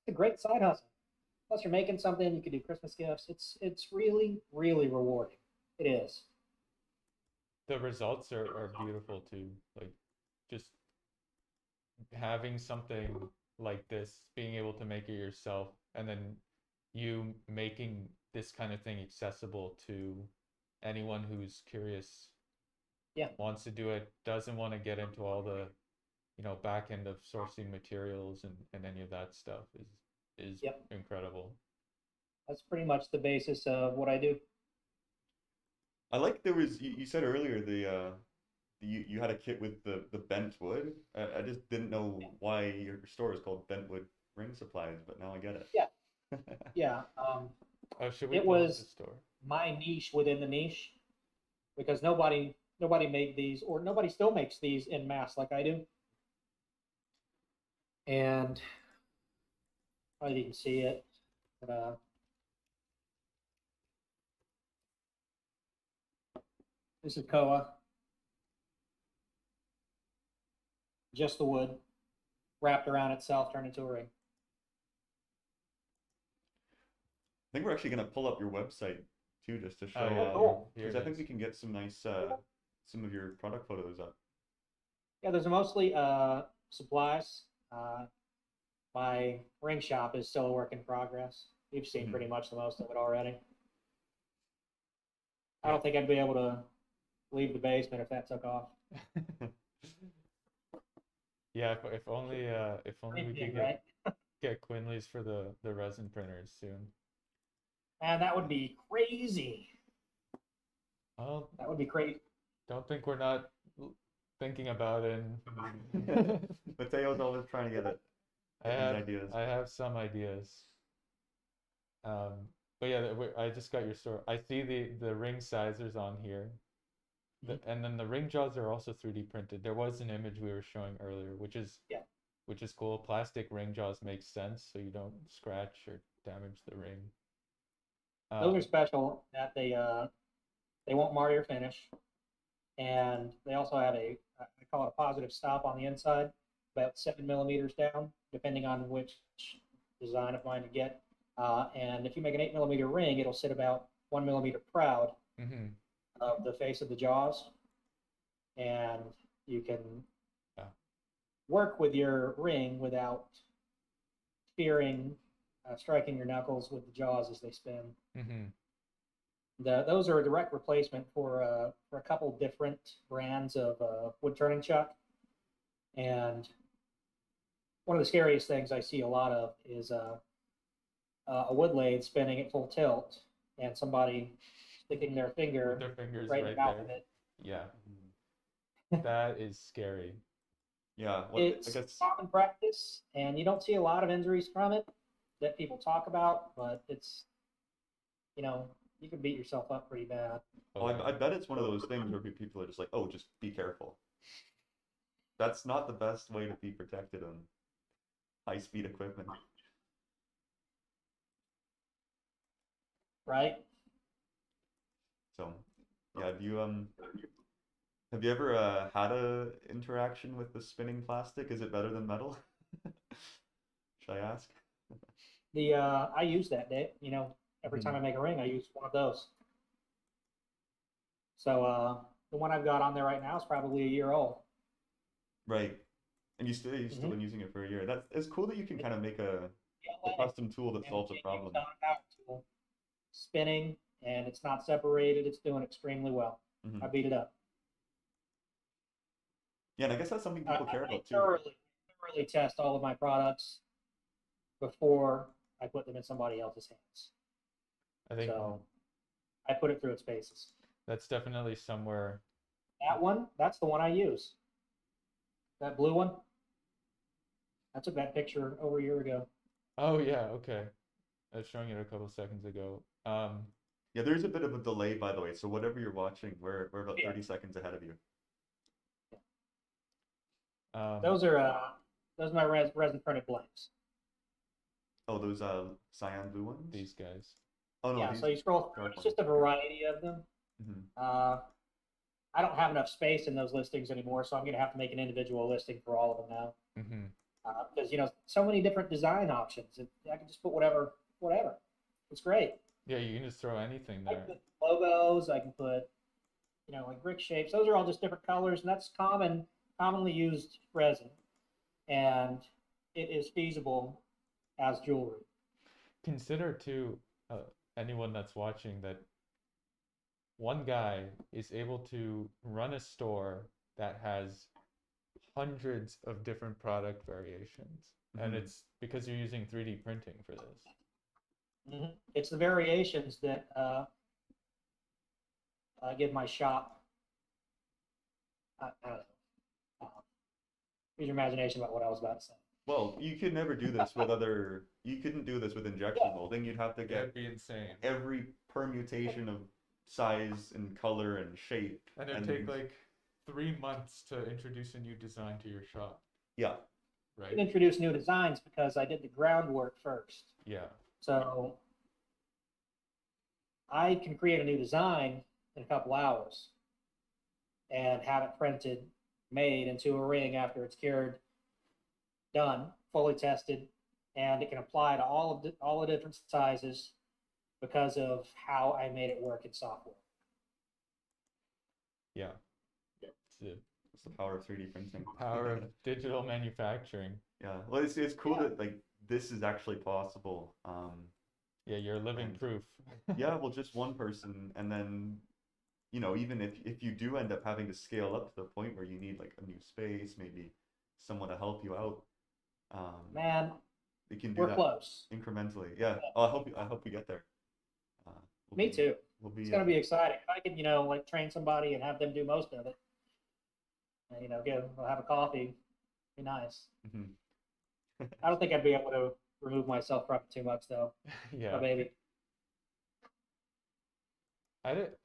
C: a great side hustle. Plus, you're making something you can do Christmas gifts. It's really really rewarding. It is.
A: The results are beautiful too. Like just having something like this, being able to make it yourself, and then you making this kind of thing accessible to anyone who's curious,
C: Yeah.
A: wants to do it, doesn't want to get into all the, back end of sourcing materials and any of that stuff is
C: Yep.
A: incredible.
C: That's pretty much the basis of what I do.
B: I like there was you said earlier you had a kit with the bent wood. I just didn't know why your store is called Bentwood Ring Supplies, but now I get it.
C: Yeah. Yeah.
A: Oh, should we
C: It
A: pull up the
C: was
A: store?
C: my niche within the niche, because nobody made these, or nobody still makes these in mass like I do. And I didn't see it. But, this is Koa, just the wood wrapped around itself, turned into a ring.
B: I think we're actually gonna pull up your website too, just to
A: Oh
B: show
A: yeah,
C: Cool.
A: here
B: because
A: it
B: I think
A: is.
B: we can get some nice some of your product photos up.
C: Yeah, there's mostly supplies. My ring shop is still a work in progress. You've seen
B: Mhm.
C: pretty much the most of it already. I
A: Yeah.
C: don't think I'd be able to leave the basement if that took off.
A: Yeah, if only
C: Pretty
A: we could
C: big,
A: get
C: right?
A: get Quinley's for the resin printers soon.
C: Man, that would be crazy.
A: Well,
C: That would be crazy.
A: don't think we're not thinking about it. And
B: Mateo's always trying to
A: I
B: get these
A: have
B: ideas.
A: I have some ideas. Um, but yeah, I just got your store. I see the ring sizers on here.
C: Mhm.
A: And then the ring jaws are also 3D printed. There was an image we were showing earlier,
C: Yeah,
A: which is cool. Plastic ring jaws make sense, so you don't scratch or damage the ring.
C: those
A: Um,
C: are special. That they won't mar your finish, and they also have I call it a positive stop on the inside, about 7 millimeters down, depending on which design of mine you get. And if you make an 8 millimeter ring, it'll sit about 1 millimeter proud
A: mhm.
C: of the face of the jaws, and you can
A: Yeah.
C: work with your ring without fearing striking your knuckles with the jaws as they spin.
A: Mhm.
C: Those are a direct replacement for a couple different brands of wood turning chuck. And one of the scariest things I see a lot of is a wood lathe spinning at full tilt, and somebody sticking their
A: With
C: finger
A: their fingers
C: right in the
A: right
C: mouth
A: there.
C: of it.
A: Yeah,
B: Mhm.
A: that is scary.
B: Yeah, what I
C: It's
B: guess
C: common practice, and you don't see a lot of injuries from it that people talk about, but you know, you can beat yourself up pretty bad.
A: Oh
B: well,
A: yeah.
B: I bet it's one of those things where people are just like, oh, just be careful. That's not the best way to be protected on high speed equipment.
C: Right?
B: So, yeah, have you ever had a interaction with the spinning plastic? Is it better than metal? Should I ask?
C: The I use that day, every time I
A: Mhm.
C: make a ring, I use one of those. So the one I've got on there right now is probably a year old.
B: Right. And you've still
C: Mm-hmm.
B: been using it for a year. That's it's cool that you can kind of make a
C: PLA,
B: custom tool that
C: and
B: solves a
C: it used
B: problem.
C: on a power tool, spinning, and it's not separated. It's doing extremely well. I
B: Hmm.
C: beat it up.
B: Yeah, and I guess that's something
C: I,
B: people care
C: I
B: about too.
C: thoroughly test all of my products before I put them in somebody else's hands.
A: I think
C: So I put it through its paces.
A: that's definitely somewhere.
C: That one, that's the one I use. That blue one, I took that picture over a year ago.
A: Oh yeah, okay. I was showing it a couple seconds ago.
B: Yeah, there's a bit of a delay, by the way. So whatever you're watching, we're about
C: Yeah.
B: 30 seconds ahead of you.
C: Those are my resin printed blanks.
B: Oh, those cyan blue ones?
A: These guys.
B: Oh no,
C: Yeah,
B: these
C: so you scroll through,
B: dark
C: it's
B: ones.
C: just a variety of them.
B: Mhm.
C: I don't have enough space in those listings anymore, so I'm going to have to make an individual listing for all of them now. Because so many different design options. I can just put whatever. It's great.
A: Yeah, you can just throw anything
C: I
A: there.
C: can put logos. I can put like brick shapes. Those are all just different colors, and that's commonly used resin, and it is feasible as jewelry.
A: Consider too, anyone that's watching, that one guy is able to run a store that has hundreds of different product variations. And
B: Mhm.
A: it's because you're using 3D printing for this.
C: It's the variations that give my shop. I don't know. Use your imagination about what I was about to say.
B: Well, you could never do this with other. You couldn't do this with injection molding. You'd have to
A: That'd
B: get
A: be insane.
B: every permutation of size and color and shape.
A: And it'd take like 3 months to introduce a new design to your shop,
B: yeah.
C: I
A: right?
C: can introduce new designs because I did the groundwork first.
A: Yeah.
C: So I can create a new design in a couple hours and have it printed, made into a ring after it's cured, done, fully tested, and it can apply to all the different sizes because of how I made it work in software.
A: Yeah. It's
B: It's the power of 3D printing.
A: the power of digital manufacturing.
B: Yeah. Well, it's cool that like this is actually possible.
A: Yeah, you're living
B: And-
A: proof.
B: Yeah, well, just one person, and then even if you do end up having to scale up to the point where you need like a new space, maybe someone to help you out,
C: Man,
B: you can do
C: we're
B: that
C: close.
B: incrementally. Yeah. Oh, I hope we get there.
C: Me too.
B: We'll
C: It's going to be exciting. If I could, like train somebody and have them do most of it, and, we'll have a coffee, be nice.
B: Mhm.
C: I don't think I'd be able to remove myself from it too much, though.
A: Yeah.
C: But maybe.
A: I did,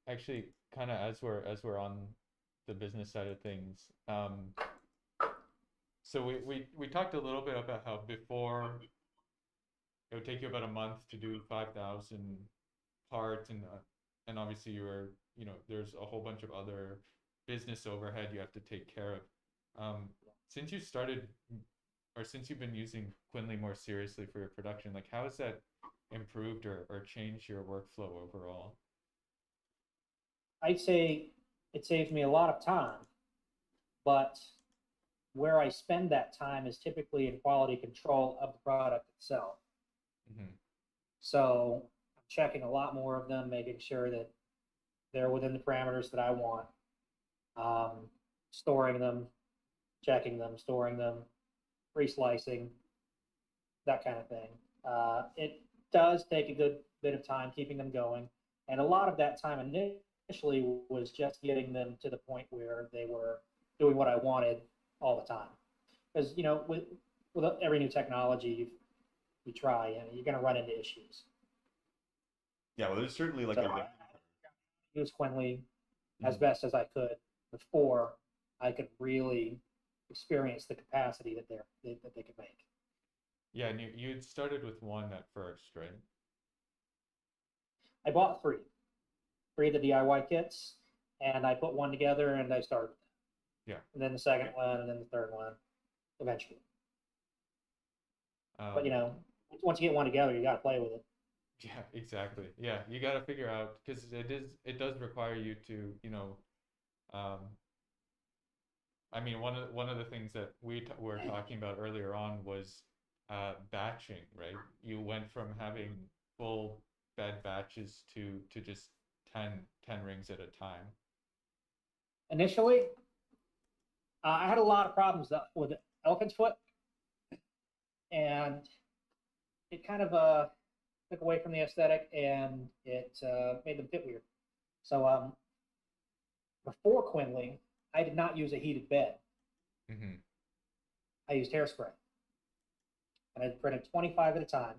A: actually, kind of as we're on the business side of things, so we talked a little bit about how before it would take you about a month to do 5,000 parts, and obviously there's a whole bunch of other business overhead you have to take care of. Since you started, or since you've been using Quinley more seriously for your production, like how has that improved or changed your workflow overall?
C: I'd say it saves me a lot of time, but where I spend that time is typically in quality control of the product itself. So I'm checking a lot more of them, making sure that they're within the parameters that I want. Storing them, checking them, storing them, re-slicing, that kind of thing. It does take a good bit of time keeping them going, and a lot of that time initially was just getting them to the point where they were doing what I wanted all the time. Because with every new technology you try, you're going to run into issues.
B: Yeah, well, there's certainly like
C: So
B: a
C: I used Quinley as
B: Mhm.
C: best as I could before I could really experience the capacity that they could make.
A: Yeah, and you had started with one at first, right?
C: I bought three of the DIY kits, and I put one together and I started with that.
A: Yeah.
C: And then the second one, and then the third one, eventually. But once you get one together, you got to play with it.
A: Yeah, exactly. Yeah, you got to figure out, because it does require you to, I mean, one of the things that we were talking about earlier on was batching, right? You went from having full bed batches to just 10 rings at a time.
C: Initially, I had a lot of problems with elephant's foot, and it kind of took away from the aesthetic, and it made them fit weird. So before Quinley, I did not use a heated bed.
A: Mm-hmm.
C: I used hairspray, and I printed 25 at a time,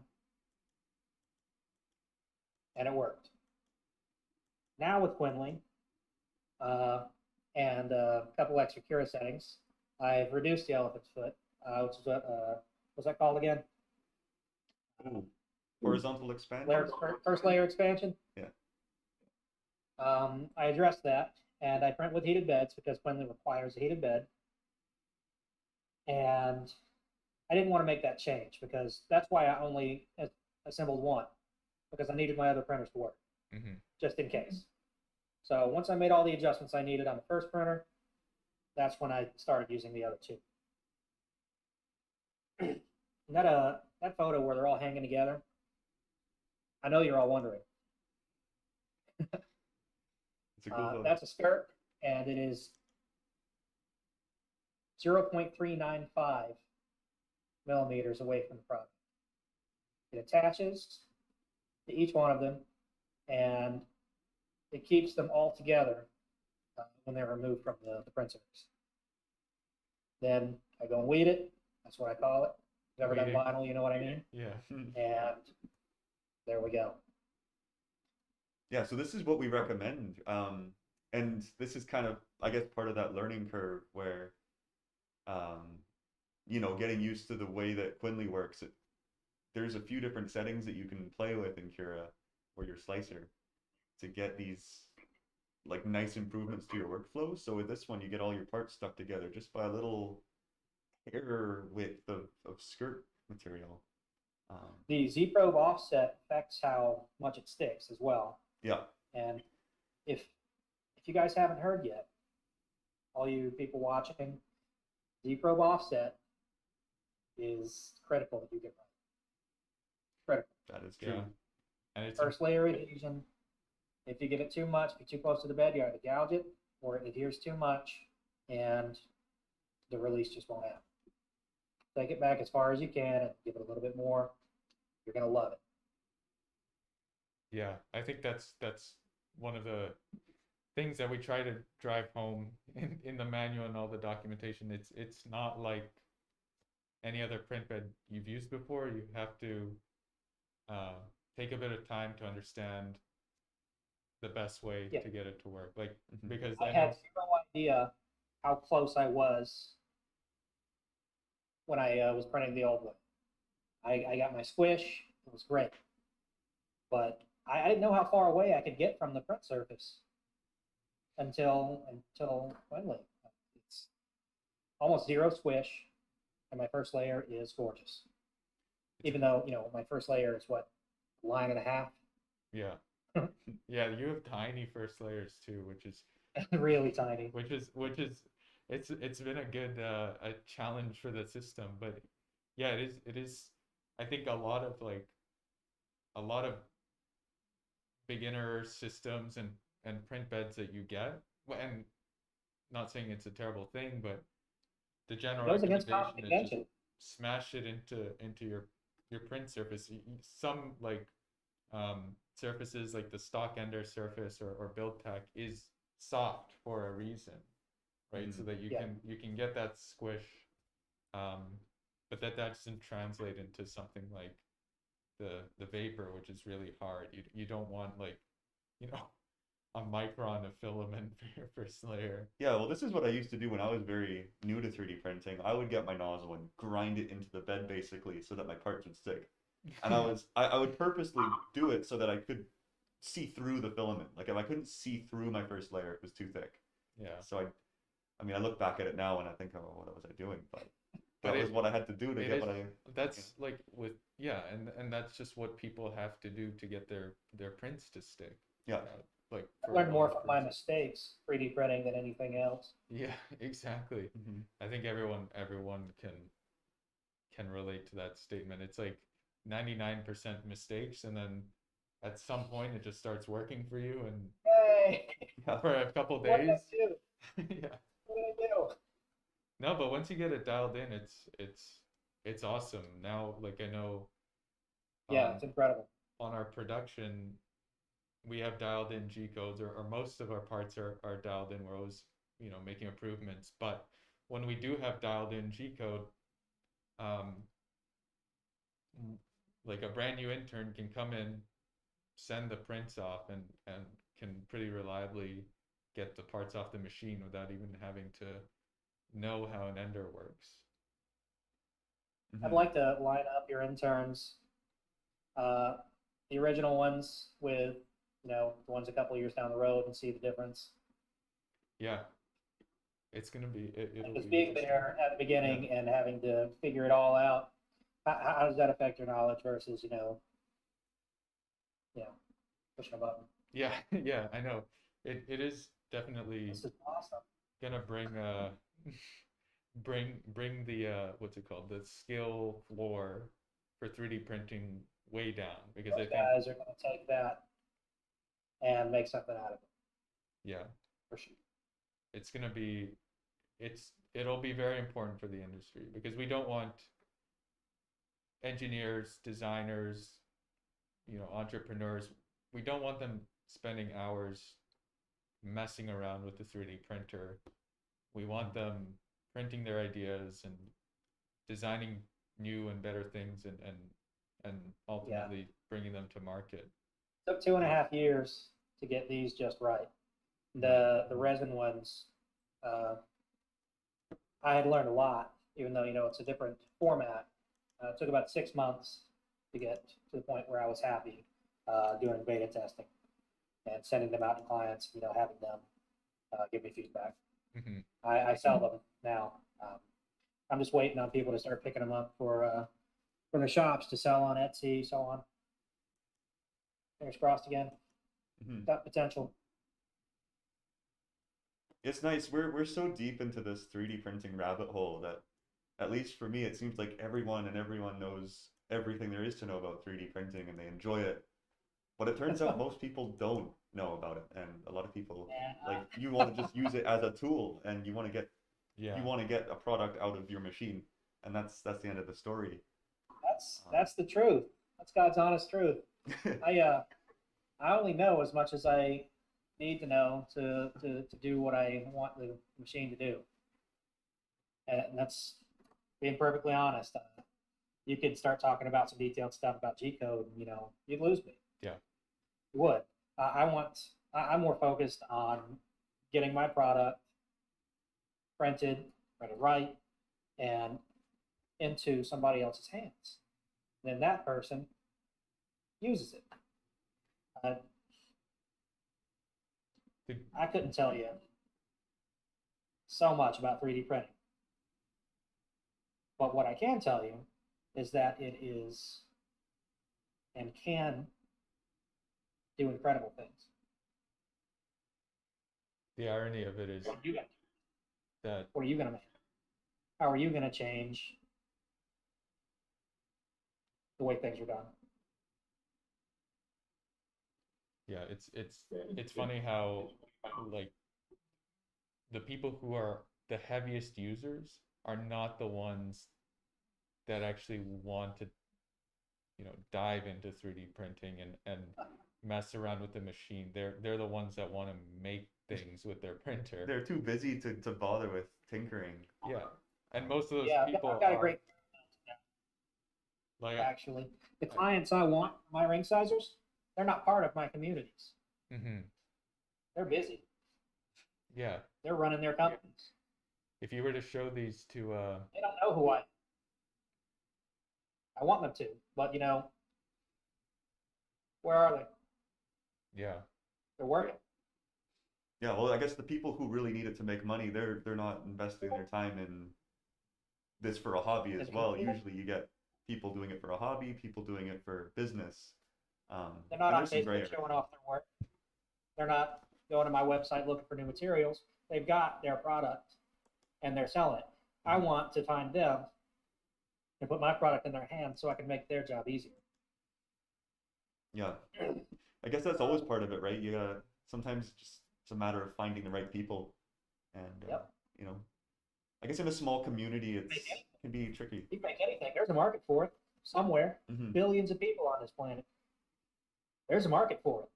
C: and it worked. Now with Quinley and a couple extra Cura settings, I've reduced the elephant's foot, which is what's that called again?
B: Ooh. Horizontal expansion.
C: First layer expansion.
B: Yeah.
C: I addressed that, and I print with heated beds because Quinley requires a heated bed. And I didn't want to make that change because that's why I only assembled one, because I needed my other printers to work, just in case. So once I made all the adjustments I needed on the first printer, that's when I started using the other two. And that photo where they're all hanging together, I know you're all wondering.
B: It's a cool photo.
C: That's a skirt, and it is 0.395 millimeters away from the product. It attaches to each one of them, and it keeps them all together when they're removed from the print surface. Then I go and weed it. That's what I call it. If you've ever done vinyl, you know what I mean?
A: Yeah.
C: And there we go.
B: Yeah, so this is what we recommend. And this is kind of, I guess, part of that learning curve where, you know, getting used to the way that Quinley works. There's a few different settings that you can play with in Cura or your slicer to get these like nice improvements to your workflow. So with this one, you get all your parts stuck together just by a little hair width of skirt material.
C: The Z-probe offset affects how much it sticks as well.
B: Yeah.
C: And if you guys haven't heard yet, all you people watching, Z-probe offset is critical that you get right. Critical.
B: That is true.
A: Yeah. And it's
C: First layer adhesion. If you get it too much, if you're too close to the bed, you either gouge it or it adheres too much and the release just won't happen. Take it back as far as you can and give it a little bit more. You're going to love it.
A: Yeah, I think that's one of the things that we try to drive home in the manual and all the documentation. It's not like any other print bed you've used before. You have to take a bit of time to understand the best way to get it to work. Like because
C: I had zero idea how close I was when I was printing the old one. I got my squish. It was great, but I didn't know how far away I could get from the print surface until finally. It's almost zero squish, and my first layer is gorgeous. Even though, you know, my first layer is what, a line and a half?
A: Yeah. Yeah, you have tiny first layers too, which is
C: really tiny.
A: Which is it's been a good a challenge for the system, but yeah, it is I think a lot of beginner systems and print beds that you get, and not saying it's a terrible thing, but the general
C: It goes against
A: recommendation
C: common
A: is just
C: convention.
A: smash it into your print surface. Some like surfaces like the stock ender surface or build tack is soft for a reason, right? So that you can get that squish, but that doesn't translate into something like the vapor, which is really hard. You don't want like, you know, a micron of filament for your first layer.
B: Yeah, well, this is what I used to do when I was very new to 3D printing. I would get my nozzle and grind it into the bed basically so that my parts would stick. And I would purposely do it so that I could see through the filament. Like if I couldn't see through my first layer, it was too thick.
A: Yeah.
B: So I mean, I look back at it now and I think, oh, what was I doing? But that was what I had to do to get what I.
A: That's like with and that's just what people have to do to get their prints to stick.
B: Yeah.
A: Like
C: I learned more from my mistakes 3D printing than anything else.
A: Yeah, exactly. I think everyone can relate to that statement. It's like 99% mistakes, and then at some point it just starts working for you, and
C: Hey,
A: for a couple
C: what did I
A: days.
C: do?
A: Yeah.
C: What did I do?
A: No, but once you get it dialed in, it's awesome. Now, like I know
C: Yeah, it's incredible.
A: On our production, we have dialed in G codes, or most of our parts are dialed in. We're always, making improvements. But when we do have dialed in G code, um, like a brand new intern can come in, send the prints off, and can pretty reliably get the parts off the machine without even having to know how an ender works.
C: I'd
B: Mhm.
C: like to line up your interns, uh, the original ones with, the ones a couple years down the road and see the difference.
A: Yeah, it's gonna be it'll
C: Because
A: be
C: being
A: interesting.
C: there at the
B: Yeah.
C: beginning and having to figure it all out, how does that affect your knowledge versus, pushing a button?
A: Yeah, yeah, I know. It is definitely
C: This is awesome.
A: gonna bring bring the what's it called, the skill floor for 3D printing way down, because I
C: Those
A: think,
C: guys are going to take that and make something out of it
A: yeah,
C: for sure.
A: it's gonna be it'll be very important for the industry, because we don't want engineers, designers, entrepreneurs, we don't want them spending hours messing around with the 3D printer. We want them printing their ideas and designing new and better things, and
C: Yeah.
A: ultimately bringing them to market.
C: Took 2.5 years to get these just right. The resin ones, uh, I had learned a lot, even though it's a different format. It took about 6 months to get to the point where I was happy doing beta testing and sending them out to clients. Having them give me feedback.
A: Mm-hmm.
C: I sell them now. I'm just waiting on people to start picking them up for the shops to sell on Etsy, so on. Fingers crossed again.
B: Mhm.
C: Got potential.
B: It's nice. We're so deep into this 3D printing rabbit hole that, at least for me, it seems like everyone knows everything there is to know about 3D printing and they enjoy it. But it turns out most people don't know about it, and a lot of people,
C: And
B: like, you want to just use it as a tool, and
A: Yeah.
B: you want to get a product out of your machine, and that's the end of the story.
C: that's the truth. That's God's honest truth. I only know as much as I need to know to do what I want the machine to do, and that's being perfectly honest. You could start talking about some detailed stuff about G code, and you'd lose me.
A: Yeah.
C: You would. I want. I'm more focused on getting my product printed right, and into somebody else's hands. And then that person uses it. Uh,
A: The,
C: I couldn't tell you so much about 3D printing, but what I can tell you is that it is and can do incredible things.
A: the irony of it is
C: What are you gonna,
A: that,
C: what are you going to make? How are you going to change the way things are done?
A: yeah, it's funny how, like, the people who are the heaviest users are not the ones that actually want to, dive into 3D printing and mess around with the machine. They're the ones that want to make things with their printer.
B: They're too busy to bother with tinkering.
A: Yeah. And most of those
C: Yeah,
A: people
C: I've got a
A: are
C: great
A: like,
C: actually. The clients I want, my ring sizers, they're not part of my communities.
A: mm-hmm.
C: They're busy.
A: Yeah.
C: They're running their companies.
A: If you were to show these to
C: They don't know who I want them to, but where are they?
A: yeah.
C: They're working.
B: Yeah, well, I guess the people who really need it to make money, they're not investing their time in this for a hobby as well. Usually, you get people doing it for a hobby, people doing it for business.
C: They're not
B: And
C: on
B: there's some gray
C: Facebook
B: area.
C: showing off their work. They're not going to my website looking for new materials. They've got their product and they're selling it. I want to find them and put my product in their hands so I can make their job easier.
B: Yeah, I guess that's always part of it, right? You gotta sometimes just it's a matter of finding the right people, and
C: Yep.
B: I guess in a small community,
C: Make
B: it's can be tricky.
C: You can make anything. There's a market for it. somewhere,
B: Mm-hmm.
C: billions of people on this planet. There's a market for it.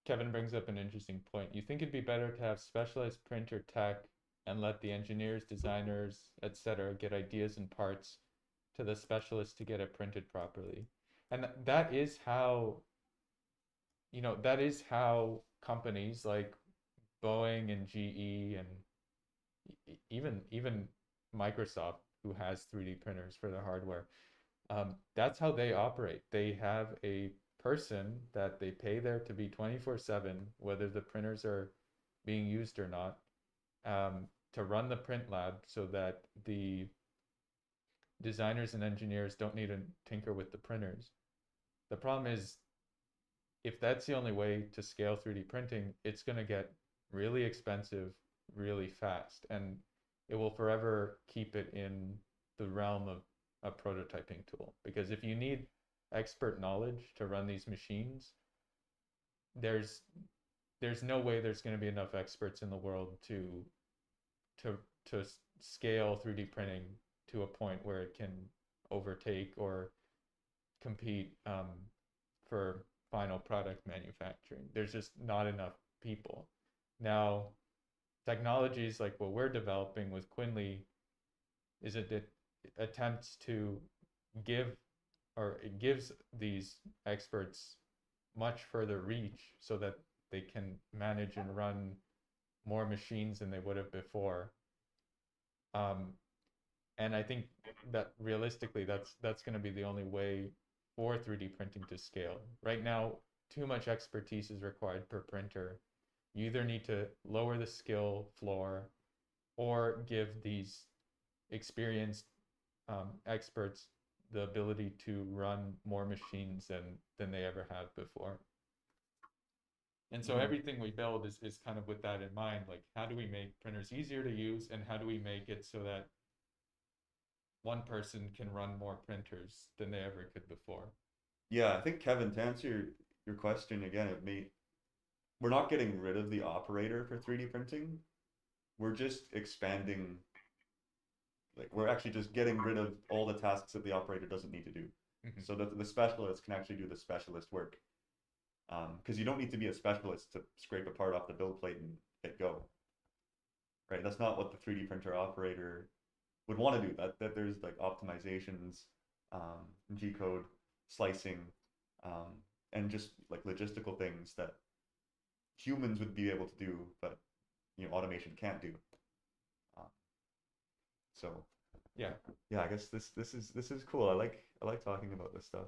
A: Kevin brings up an interesting point. You think it'd be better to have specialized printer tech and let the engineers, designers, etc. get ideas and parts to the specialists to get it printed properly. And that is how, that is how companies like Boeing and GE and even Microsoft, who has 3D printers for their hardware, that's how they operate. They have a person that they pay there to be 24/7, whether the printers are being used or not, to run the print lab so that the designers and engineers don't need to tinker with the printers. The problem is, if that's the only way to scale 3D printing, it's going to get really expensive really fast, and it will forever keep it in the realm of a prototyping tool. Because if you need expert knowledge to run these machines, there's no way there's going to be enough experts in the world to to scale 3D printing to a point where it can overtake or compete for final product manufacturing. There's just not enough people. Now, technologies like what we're developing with Quinley is it attempts to give, or it gives these experts much further reach so that they can manage and run more machines than they would have before. And I think that realistically, that's going to be the only way for 3D printing to scale. Right now, too much expertise is required per printer. You either need to lower the skill floor or give these experienced experts the ability to run more machines than they ever have before. And so everything we build is kind of with that in mind. Like, how do we make printers easier to use, and how do we make it so that one person can run more printers than they ever could before?
B: Yeah, I think Kevin, to answer your question again, we're not getting rid of the operator for 3D printing. We're just expanding, like we're actually just getting rid of all the tasks that the operator doesn't need to do. So that the specialist can actually do the specialist work. Because you don't need to be a specialist to scrape a part off the build plate and hit go. Right? That's not what the 3D printer operator would want to do. That there's like optimizations, G-code, slicing, and just like logistical things that humans would be able to do, but automation can't do. So
A: yeah,
B: I guess this is cool. I like talking about this stuff.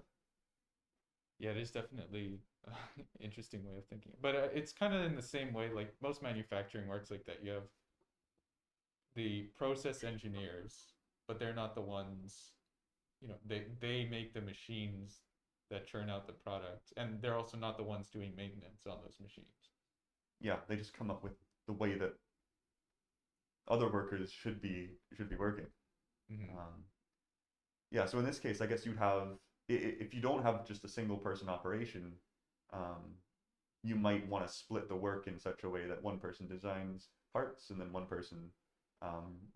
A: Yeah, it is definitely an interesting way of thinking. But it's kind of in the same way, like most manufacturing works like that. You have the process engineers, but they're not the ones, they make the machines that churn out the product, and they're also not the ones doing maintenance on those machines.
B: Yeah, they just come up with the way that other workers should be working. Yeah, so in this case, I guess you'd have, if you don't have just a single person operation, you might want to split the work in such a way that one person designs parts and then one person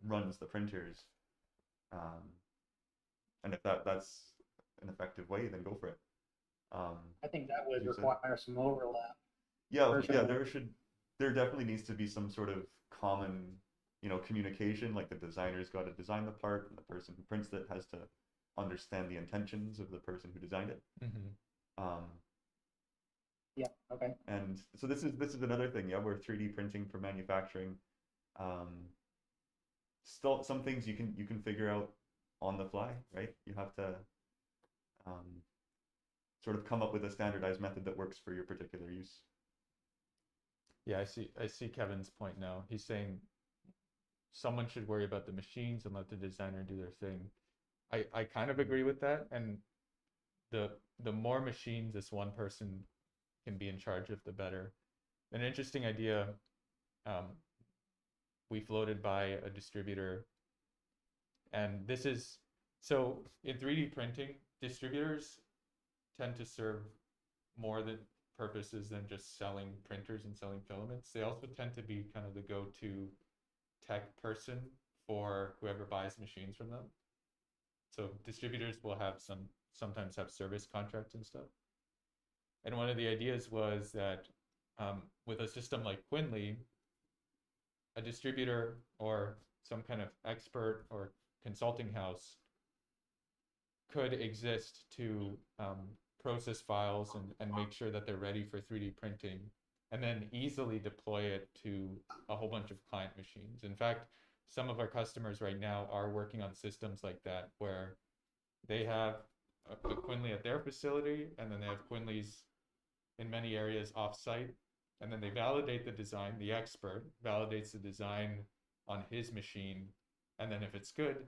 B: runs the printers. And if that's an effective way, then go for it.
C: I think that would require some overlap.
B: Yeah, there definitely needs to be some sort of common, communication. Like the designer's got to design the part, and the person who prints it has to understand the intentions of the person who designed it.
C: Yeah. Okay.
B: And so this is another thing. Yeah, we're 3D printing for manufacturing. Still, some things you can figure out on the fly, right? You have to sort of come up with a standardized method that works for your particular use.
A: Yeah, I see Kevin's point now. He's saying someone should worry about the machines and let the designer do their thing. I kind of agree with that, and the more machines this one person can be in charge of, the better. An interesting idea we floated by a distributor, and this is, so in 3D printing, distributors tend to serve more than purposes than just selling printers and selling filaments. They also tend to be kind of the go-to tech person for whoever buys machines from them. So distributors will have sometimes have service contracts and stuff. And one of the ideas was that with a system like Quinley, a distributor or some kind of expert or consulting house could exist to process files and make sure that they're ready for 3D printing, and then easily deploy it to a whole bunch of client machines. In fact, some of our customers right now are working on systems like that, where they have a Quinley at their facility, and then they have Quinleys in many areas off-site, and then they validate the design. The expert validates the design on his machine, and then if it's good,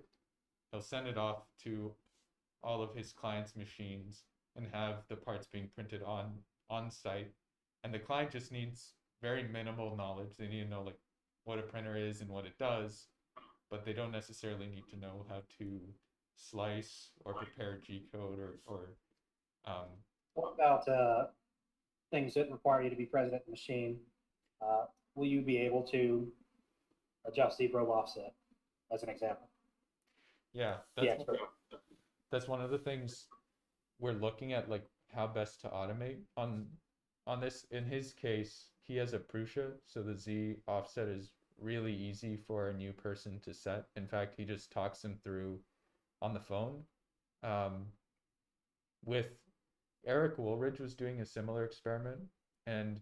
A: he'll send it off to all of his clients' machines and have the parts being printed on site. And the client just needs very minimal knowledge. They need to know like what a printer is and what it does, but they don't necessarily need to know how to slice or prepare G-code or
C: What about things that require you to be present at the machine? Will you be able to adjust the row offset, as an example?
A: yeah, that's one of the things we're looking at, like how best to automate on this. In his case, he has a Prusa, so the Z offset is really easy for a new person to set. In fact, he just talks him through on the phone. With Eric Woolridge was doing a similar experiment, and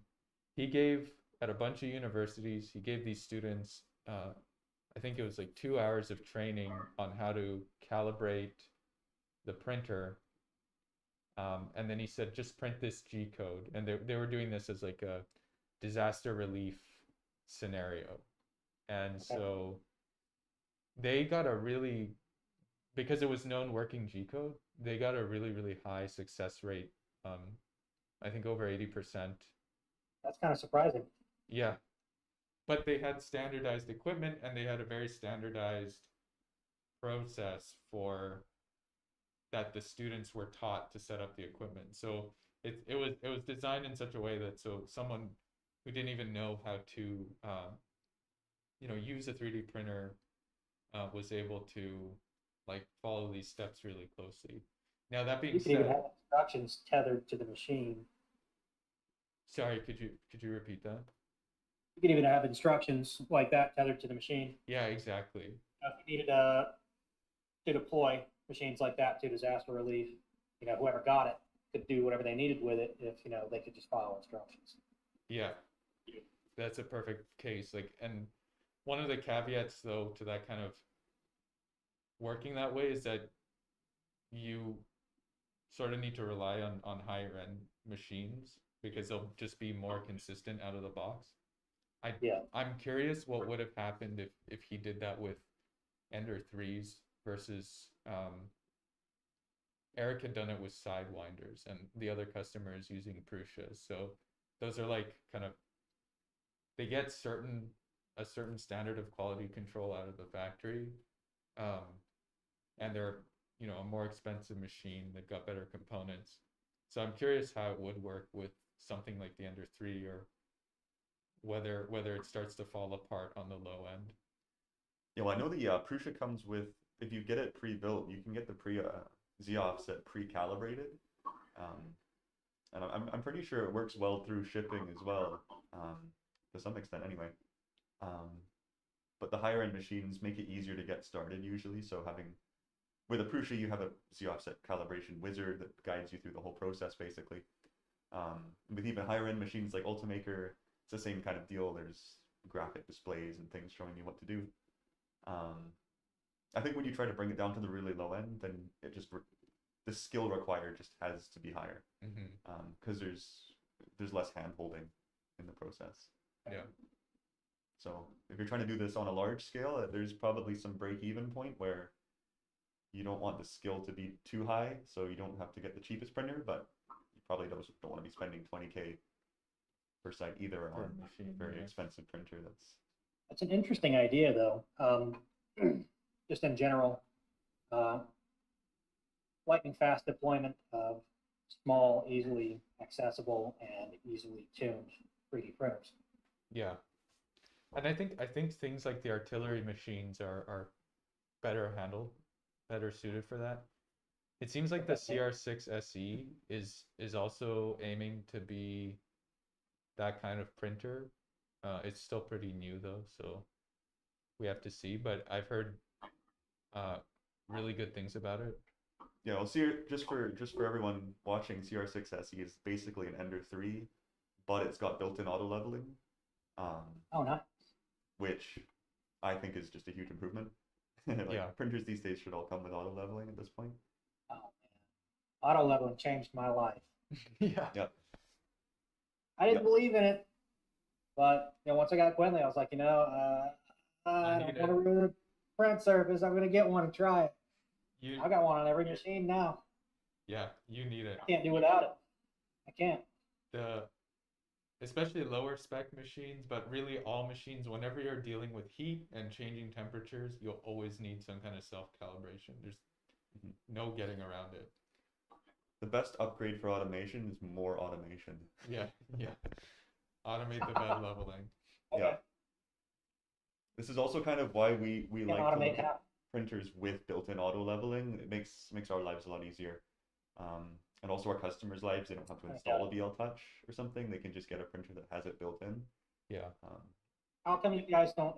A: he gave at a bunch of universities, he gave these students, I think it was like 2 hours of training on how to calibrate the printer. And then he said, just print this G code. And they were doing this as like a disaster relief scenario. And so they got a really, because it was known working G code, they got a really, really high success rate. I think over 80%.
C: That's kind of surprising.
A: Yeah. But they had standardized equipment, and they had a very standardized process for that the students were taught to set up the equipment. So it was designed in such a way that so someone who didn't even know how to use a 3D printer was able to like follow these steps really closely. Now that being
C: You can even
A: said,
C: have instructions tethered to the machine.
A: sorry, could you repeat that?
C: You can even have instructions like that tethered to the machine.
A: Yeah, exactly.
C: If you needed to deploy machines like that to disaster relief, whoever got it could do whatever they needed with it if they could just follow instructions.
A: Yeah, that's a perfect case. Like, and one of the caveats though to that kind of working that way is that you sort of need to rely on higher end machines because they'll just be more consistent out of the box. I'm curious what would have happened if he did that with Ender 3s versus Eric had done it with Sidewinders, and the other customer is using Prusa. So those are like kind of, they get a certain standard of quality control out of the factory, and they're a more expensive machine. They've got better components. So I'm curious how it would work with something like the Ender 3, or whether it starts to fall apart on the low end.
B: Yeah, well, I know the Prusa comes with, if you get it pre-built, you can get the Z offset pre-calibrated, and I'm pretty sure it works well through shipping as well, to some extent anyway. But the higher end machines make it easier to get started usually. So with a Prusa, you have a Z offset calibration wizard that guides you through the whole process basically. With even higher end machines like Ultimaker, it's the same kind of deal. There's graphic displays and things showing you what to do. I think when you try to bring it down to the really low end, then the skill required just has to be higher, because there's less hand holding in the process.
A: Yeah.
B: So if you're trying to do this on a large scale, there's probably some break-even point where you don't want the skill to be too high, so you don't have to get the cheapest printer, but you probably don't want to be spending 20K per site either on a very expensive printer.
C: That's an interesting idea, though. Just in general, lightning fast deployment of small, easily accessible, and easily tuned 3D printers.
A: Yeah. And I think things like the artillery machines are better handled, better suited for that. It seems like the CR6 SE is also aiming to be that kind of printer. It's still pretty new though, so we have to see. But I've heard uh, really good things about it.
B: Yeah, well, just for everyone watching, CR6 SE is basically an Ender 3, but it's got built-in auto leveling, um,
C: Oh, nice.
B: which I think is just a huge improvement. Like
A: Yeah,
B: printers these days should all come with auto leveling at this point.
C: Oh man, auto leveling changed my life.
A: yeah,
B: Yeah,
C: I didn't
B: yeah,
C: believe in it, but once I got Quinley, I was like,
A: I
C: I
A: need
C: don't want to
A: it.
C: ruin a print surface. I'm gonna get one and try it.
A: You,
C: I got one on every machine now.
A: yeah, you need it.
C: I can't do without it. I can't.
A: The especially lower spec machines, but really all machines, whenever you're dealing with heat and changing temperatures, you'll always need some kind of self-calibration. There's
B: mhm.
A: no getting around it.
B: The best upgrade for automation is more automation.
A: Yeah, yeah. Automate the bed leveling.
B: Yeah,
C: Okay.
B: this is also kind of why we
C: Can
B: like to
C: automate
B: look at
C: how?
B: printers with built-in auto leveling. It makes our lives a lot easier. And also our customers' lives, they don't have to install a BL Touch or something. They can just get a printer that has it built in.
A: Yeah.
B: Um,
C: How come you guys don't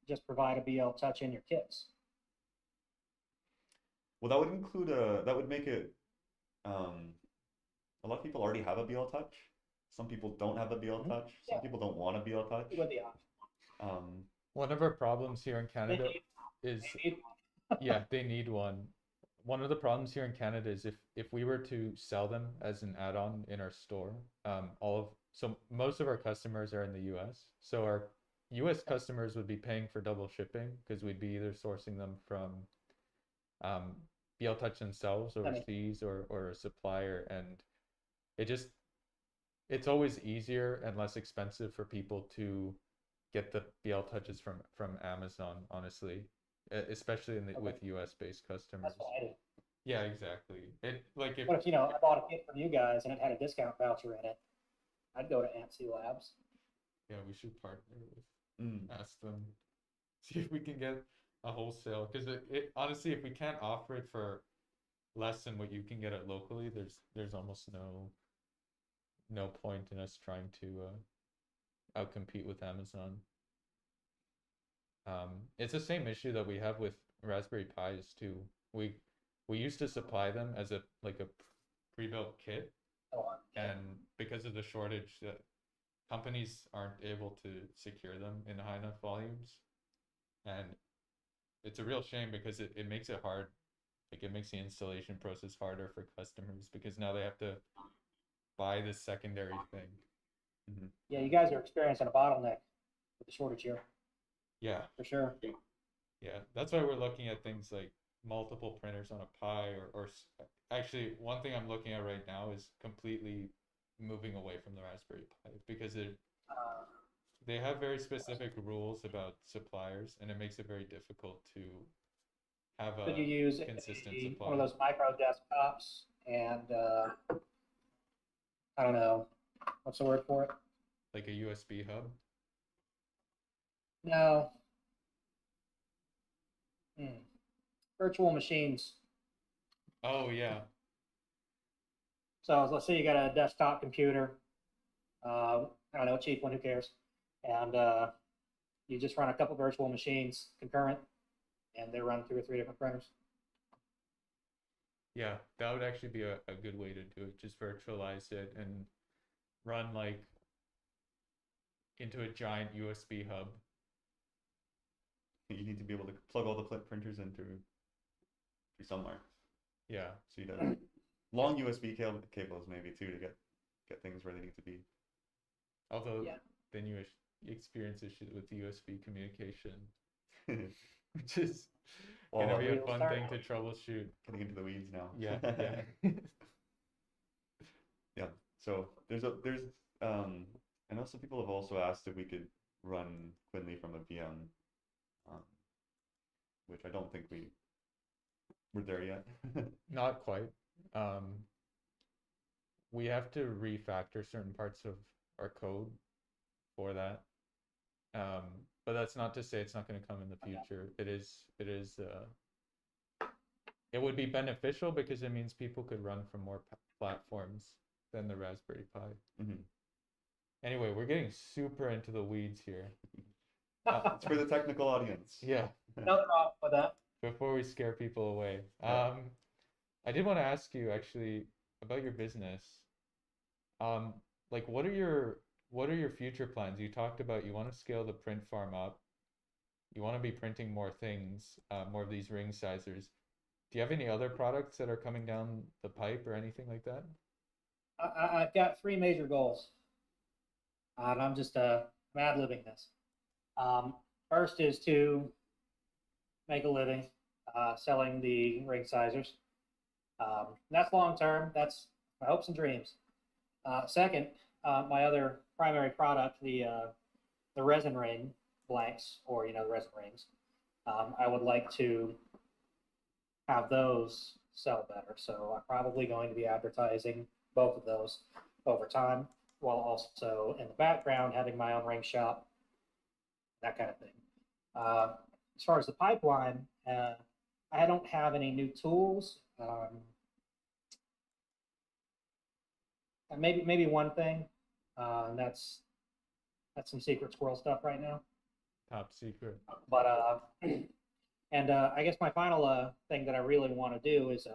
C: just provide a BL Touch in your kits?
B: well, that would make it. Um, a lot of people already have a BL Touch. Some people don't have a BL
C: Mhm.
B: Touch. Some
C: Yeah,
B: people don't want a BL Touch.
C: with the option.
B: Um,
A: One of our problems here in
C: They
A: Canada
C: need,
A: is,
C: they need
A: yeah, they need one. One of the problems here in Canada is if we were to sell them as an add-on in our store, so most of our customers are in the US. So our US customers would be paying for double shipping because we'd be either sourcing them from um, BL Touch themselves
C: I mean,
A: overseas or a supplier, and it just it's always easier and less expensive for people to get the BL touches from Amazon, honestly, especially
C: okay,
A: with US based customers.
C: that's what I do.
A: Yeah, exactly. It like if
C: But if I bought a kit from you guys and it had a discount voucher in it, I'd go to ANSI Labs.
A: yeah, we should partner with
B: mm,
A: ask them see if we can get a wholesale because it honestly if we can't offer it for less than what you can get it locally, there's almost no point in us trying to outcompete with Amazon. It's the same issue that we have with Raspberry Pis too. We we used to supply them as a like a pre-built kit,
C: So,
A: and because of the shortage, that companies aren't able to secure them in high enough volumes, and it's a real shame because it makes it hard. Like it makes the installation process harder for customers because now they have to buy this secondary thing.
B: mhm.
C: yeah, you guys are experiencing a bottleneck with the shortage here
A: Yeah,
C: for sure.
A: yeah, that's why we're looking at things like multiple printers on a Pi actually one thing I'm looking at right now is completely moving away from the Raspberry Pi because
C: Uh,
A: they have very specific rules about suppliers and it makes it very difficult to have
C: could
A: a
C: you use
A: consistent
C: one
A: supply
C: of those micro desktops and I don't know what's the word for it?
A: like a USB hub.
C: No, virtual machines.
A: Oh yeah,
C: So let's say you got a desktop computer. I don't know, a cheap one, who cares? And you just run a couple virtual machines concurrent, and they run 2 or 3 different printers.
A: yeah, that would actually be a good way to do it. Just virtualize it and run like into a giant USB hub.
B: You need to be able to plug all the printers into somewhere.
A: Yeah.
B: So you have long USB cables maybe too to get things where they need to be.
A: Although
C: Yeah.
A: then you experience issues with the USB communication, which is gonna
B: Well,
A: be a
C: Wheels
A: fun
C: turn.
A: thing to troubleshoot.
B: getting into the weeds now.
A: Yeah, yeah.
B: Yeah. So there's I know some people have also asked if we could run Quinley from a VM, um, which I don't think we're there yet.
A: Not quite. Um, we have to refactor certain parts of our code for that. But that's not to say it's not going to come in the future. It would be beneficial because it means people could run from more platforms than the Raspberry Pi.
B: Mhm.
A: Anyway, we're getting super into the weeds here.
B: It's for the technical audience.
A: Yeah,
C: No problem with that.
A: before we scare people away.
B: Yeah.
A: I did want to ask you actually about your business. Um, like what are your future plans? You talked about you want to scale the print farm up. You want to be printing more things, more of these ring sizers. Do you have any other products that are coming down the pipe or anything like that?
C: I've got three major goals, and I'm just ad-libbing this. First is to make a living selling the ring sizers. That's long term. That's my hopes and dreams. Second, my other primary product, the resin ring blanks, or the resin rings. I would like to have those sell better. So I'm probably going to be advertising both of those over time, while also in the background having my own ring shop, that kind of thing. As far as the pipeline, I don't have any new tools. And maybe one thing, and that's some secret squirrel stuff right now.
A: Top secret.
C: But and I guess my final thing that I really want to do is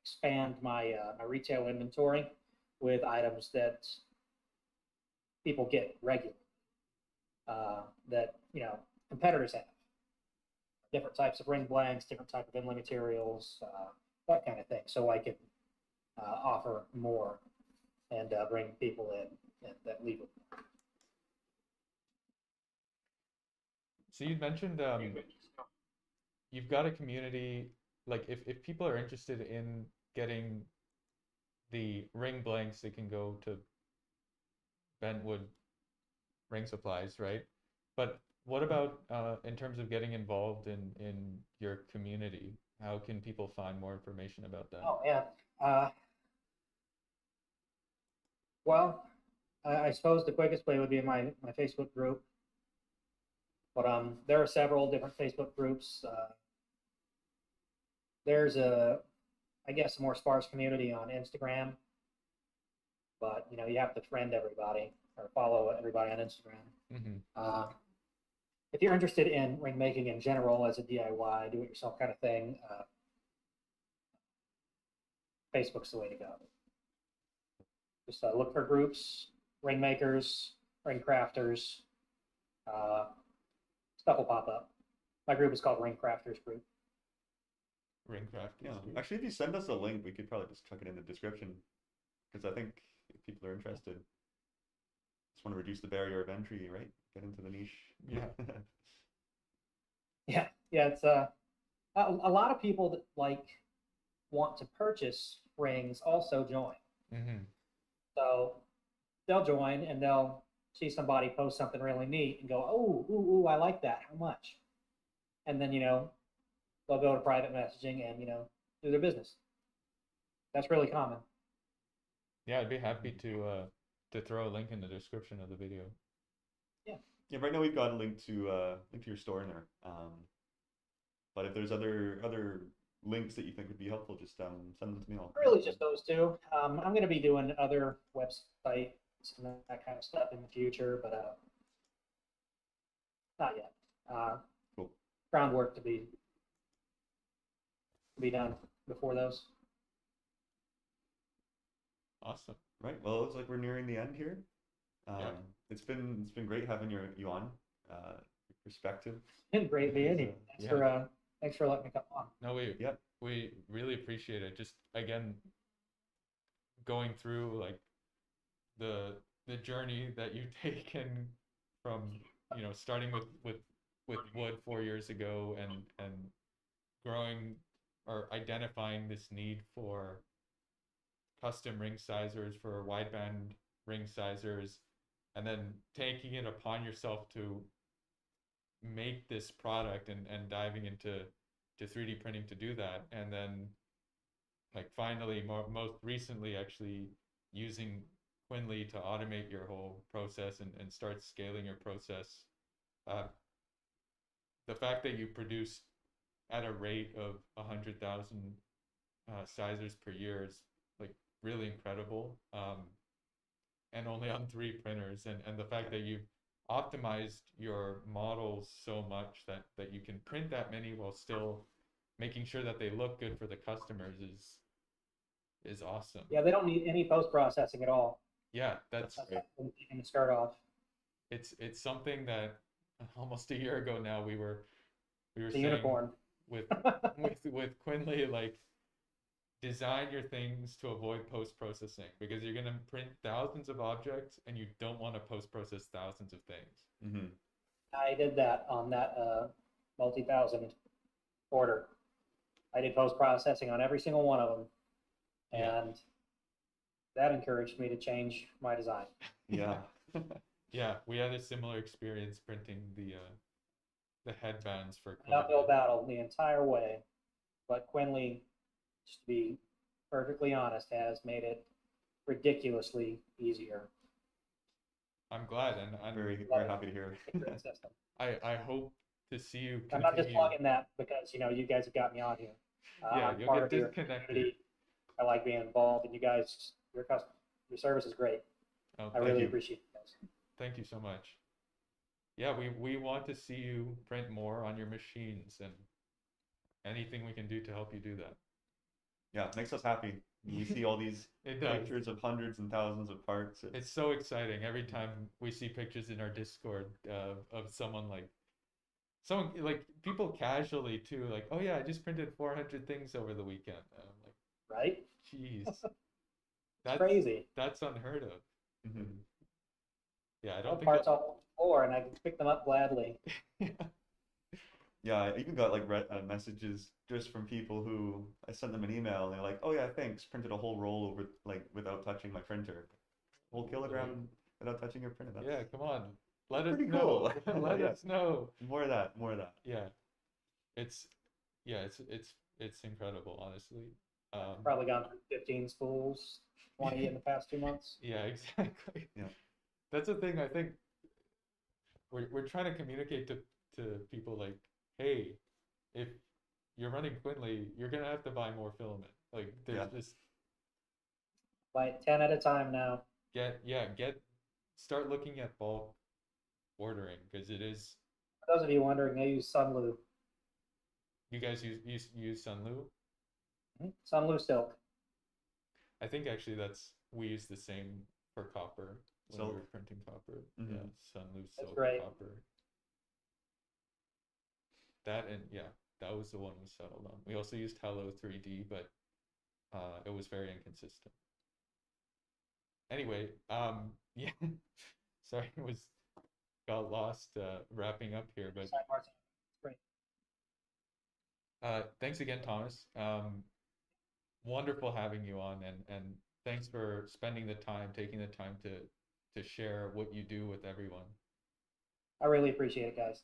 C: expand my my retail inventory with items that people get regularly, that competitors have. Different types of ring blanks, different type of inlay materials, that kind of thing. So I can offer more and bring people in and that leave it.
A: So you mentioned you've got a community, like if people are interested in getting the ring blanks, they can go to Bentwood Ring Supplies, right? But what about in terms of getting involved in your community? How can people find more information about that?
C: Oh yeah. Well, I suppose the quickest way would be in my Facebook group. But there are several different Facebook groups. There's I guess, a more sparse community on Instagram, but you have to friend everybody or follow everybody on Instagram.
A: Mm-hmm.
C: If you're interested in ring making in general as a DIY, do-it-yourself kind of thing, Facebook's the way to go. Just look for groups, ring makers, ring crafters. Stuff will pop up. My group is called Ring Crafters Group.
A: Ring crafters.
B: Yeah. Actually, if you send us a link, we could probably just chuck it in the description, because I think if people are interested, just want to reduce the barrier of entry, right? Get into the niche.
A: Yeah.
C: Yeah. It's a lot of people that want to purchase rings also join.
A: Mm-hmm.
C: So they'll join and they'll see somebody post something really neat and go, oh, ooh, I like that. How much? And then they'll go to private messaging and do their business. That's really common.
A: Yeah, I'd be happy to throw a link in the description of the video.
C: Yeah.
B: Yeah. Right now we've got a link to your store in there. But if there's other links that you think would be helpful, just send them to me.
C: Really, just those two. I'm going to be doing other websites and that kind of stuff in the future, but not yet.
B: Cool.
C: Groundwork to be done before those.
A: Awesome.
B: Right. Well, it looks like we're nearing the end here.
A: Yeah.
B: It's been great having you on. Your perspective.
C: It's been great being here. Thanks for letting me come on.
A: No, we really appreciate it. Just again, going through like the journey that you've taken from starting with wood 4 years ago and growing or identifying this need for custom ring sizers, for wideband ring sizers, and then taking it upon yourself to make this product and diving into 3D printing to do that, and then like finally most recently actually using Quinly to automate your whole process and start scaling your process the fact that you produce at a rate of 100,000 sizers per year is like really incredible. And only on 3 printers, and the fact that you've optimized your models so much that you can print that many while still making sure that they look good for the customers is awesome.
C: Yeah, they don't need any post-processing at all.
A: Yeah, that's
C: That's to start off.
A: it's something that almost a year ago now we were
C: The
A: saying
C: unicorn.
A: with with Quinley, like, design your things to avoid post-processing, because you're going to print thousands of objects and you don't want to post-process thousands of things.
B: Mm-hmm.
C: I did that on that multi-thousand order. I did post-processing on every single one of them, and that encouraged me to change my design.
B: Yeah.
A: Yeah, we had a similar experience printing the headbands for
C: An uphill battle the entire way, but Quinley, just to be perfectly honest, has made it ridiculously easier.
A: I'm glad, and I'm
B: Very happy to hear.
C: System.
A: I hope to see you continue.
C: I'm not just plugging that because you guys have got me on here.
A: Yeah,
C: I'm
A: you'll
C: part
A: get
C: of your
A: disconnected.
C: community. I like being involved, and you guys, your service is great.
A: Oh,
C: I really appreciate you guys.
A: Thank you so much. Yeah, we want to see you print more on your machines, and anything we can do to help you do that.
B: Yeah, it makes us happy. We see all these pictures of hundreds and thousands of parts.
A: It's so exciting every time we see pictures in our Discord of someone like people casually too, like, oh yeah, I just printed 400 things over the weekend. And I'm like,
C: right?
A: Jeez,
C: that's crazy.
A: That's unheard of.
B: Mm-hmm.
A: Yeah, I don't think
C: parts off the floor, and I can pick them up gladly.
B: Yeah, I even got like messages just from people who I sent them an email and they're like, "Oh yeah, thanks. Printed a whole roll over like without touching my printer, whole kilogram without touching your printer."
A: Yeah, come on, let us know.
B: Cool.
A: Let us know.
B: More of that. More of that.
A: Yeah, it's incredible, honestly.
C: Probably gone through 15 spools, 20 in the past 2 months.
A: Yeah, exactly.
B: Yeah,
A: that's the thing. I think we're trying to communicate to people like, hey, if you're running Quinley, you're gonna have to buy more filament. Like, there's just
C: buy 10 at a time now.
A: Start looking at bulk ordering, because it is.
C: For those of you wondering, I use Sunlu.
A: You guys use Sunlu?
C: Mm-hmm. Sunlu silk.
A: I think actually we use the same for copper when we were printing copper.
B: Mm-hmm.
A: Yeah, Sunlu silk copper. That was the one we settled on. We also used Hello 3D, but it was very inconsistent. Anyway, yeah, sorry, got lost wrapping up here, but thanks again, Thomas. Wonderful having you on, and thanks for taking the time to share what you do with everyone.
C: I really appreciate it, guys.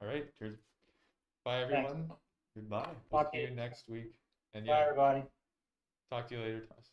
A: All right, cheers. Bye, everyone.
B: Goodbye.
A: We'll see you next week. And
C: bye, everybody.
A: Talk to you later, Thomas.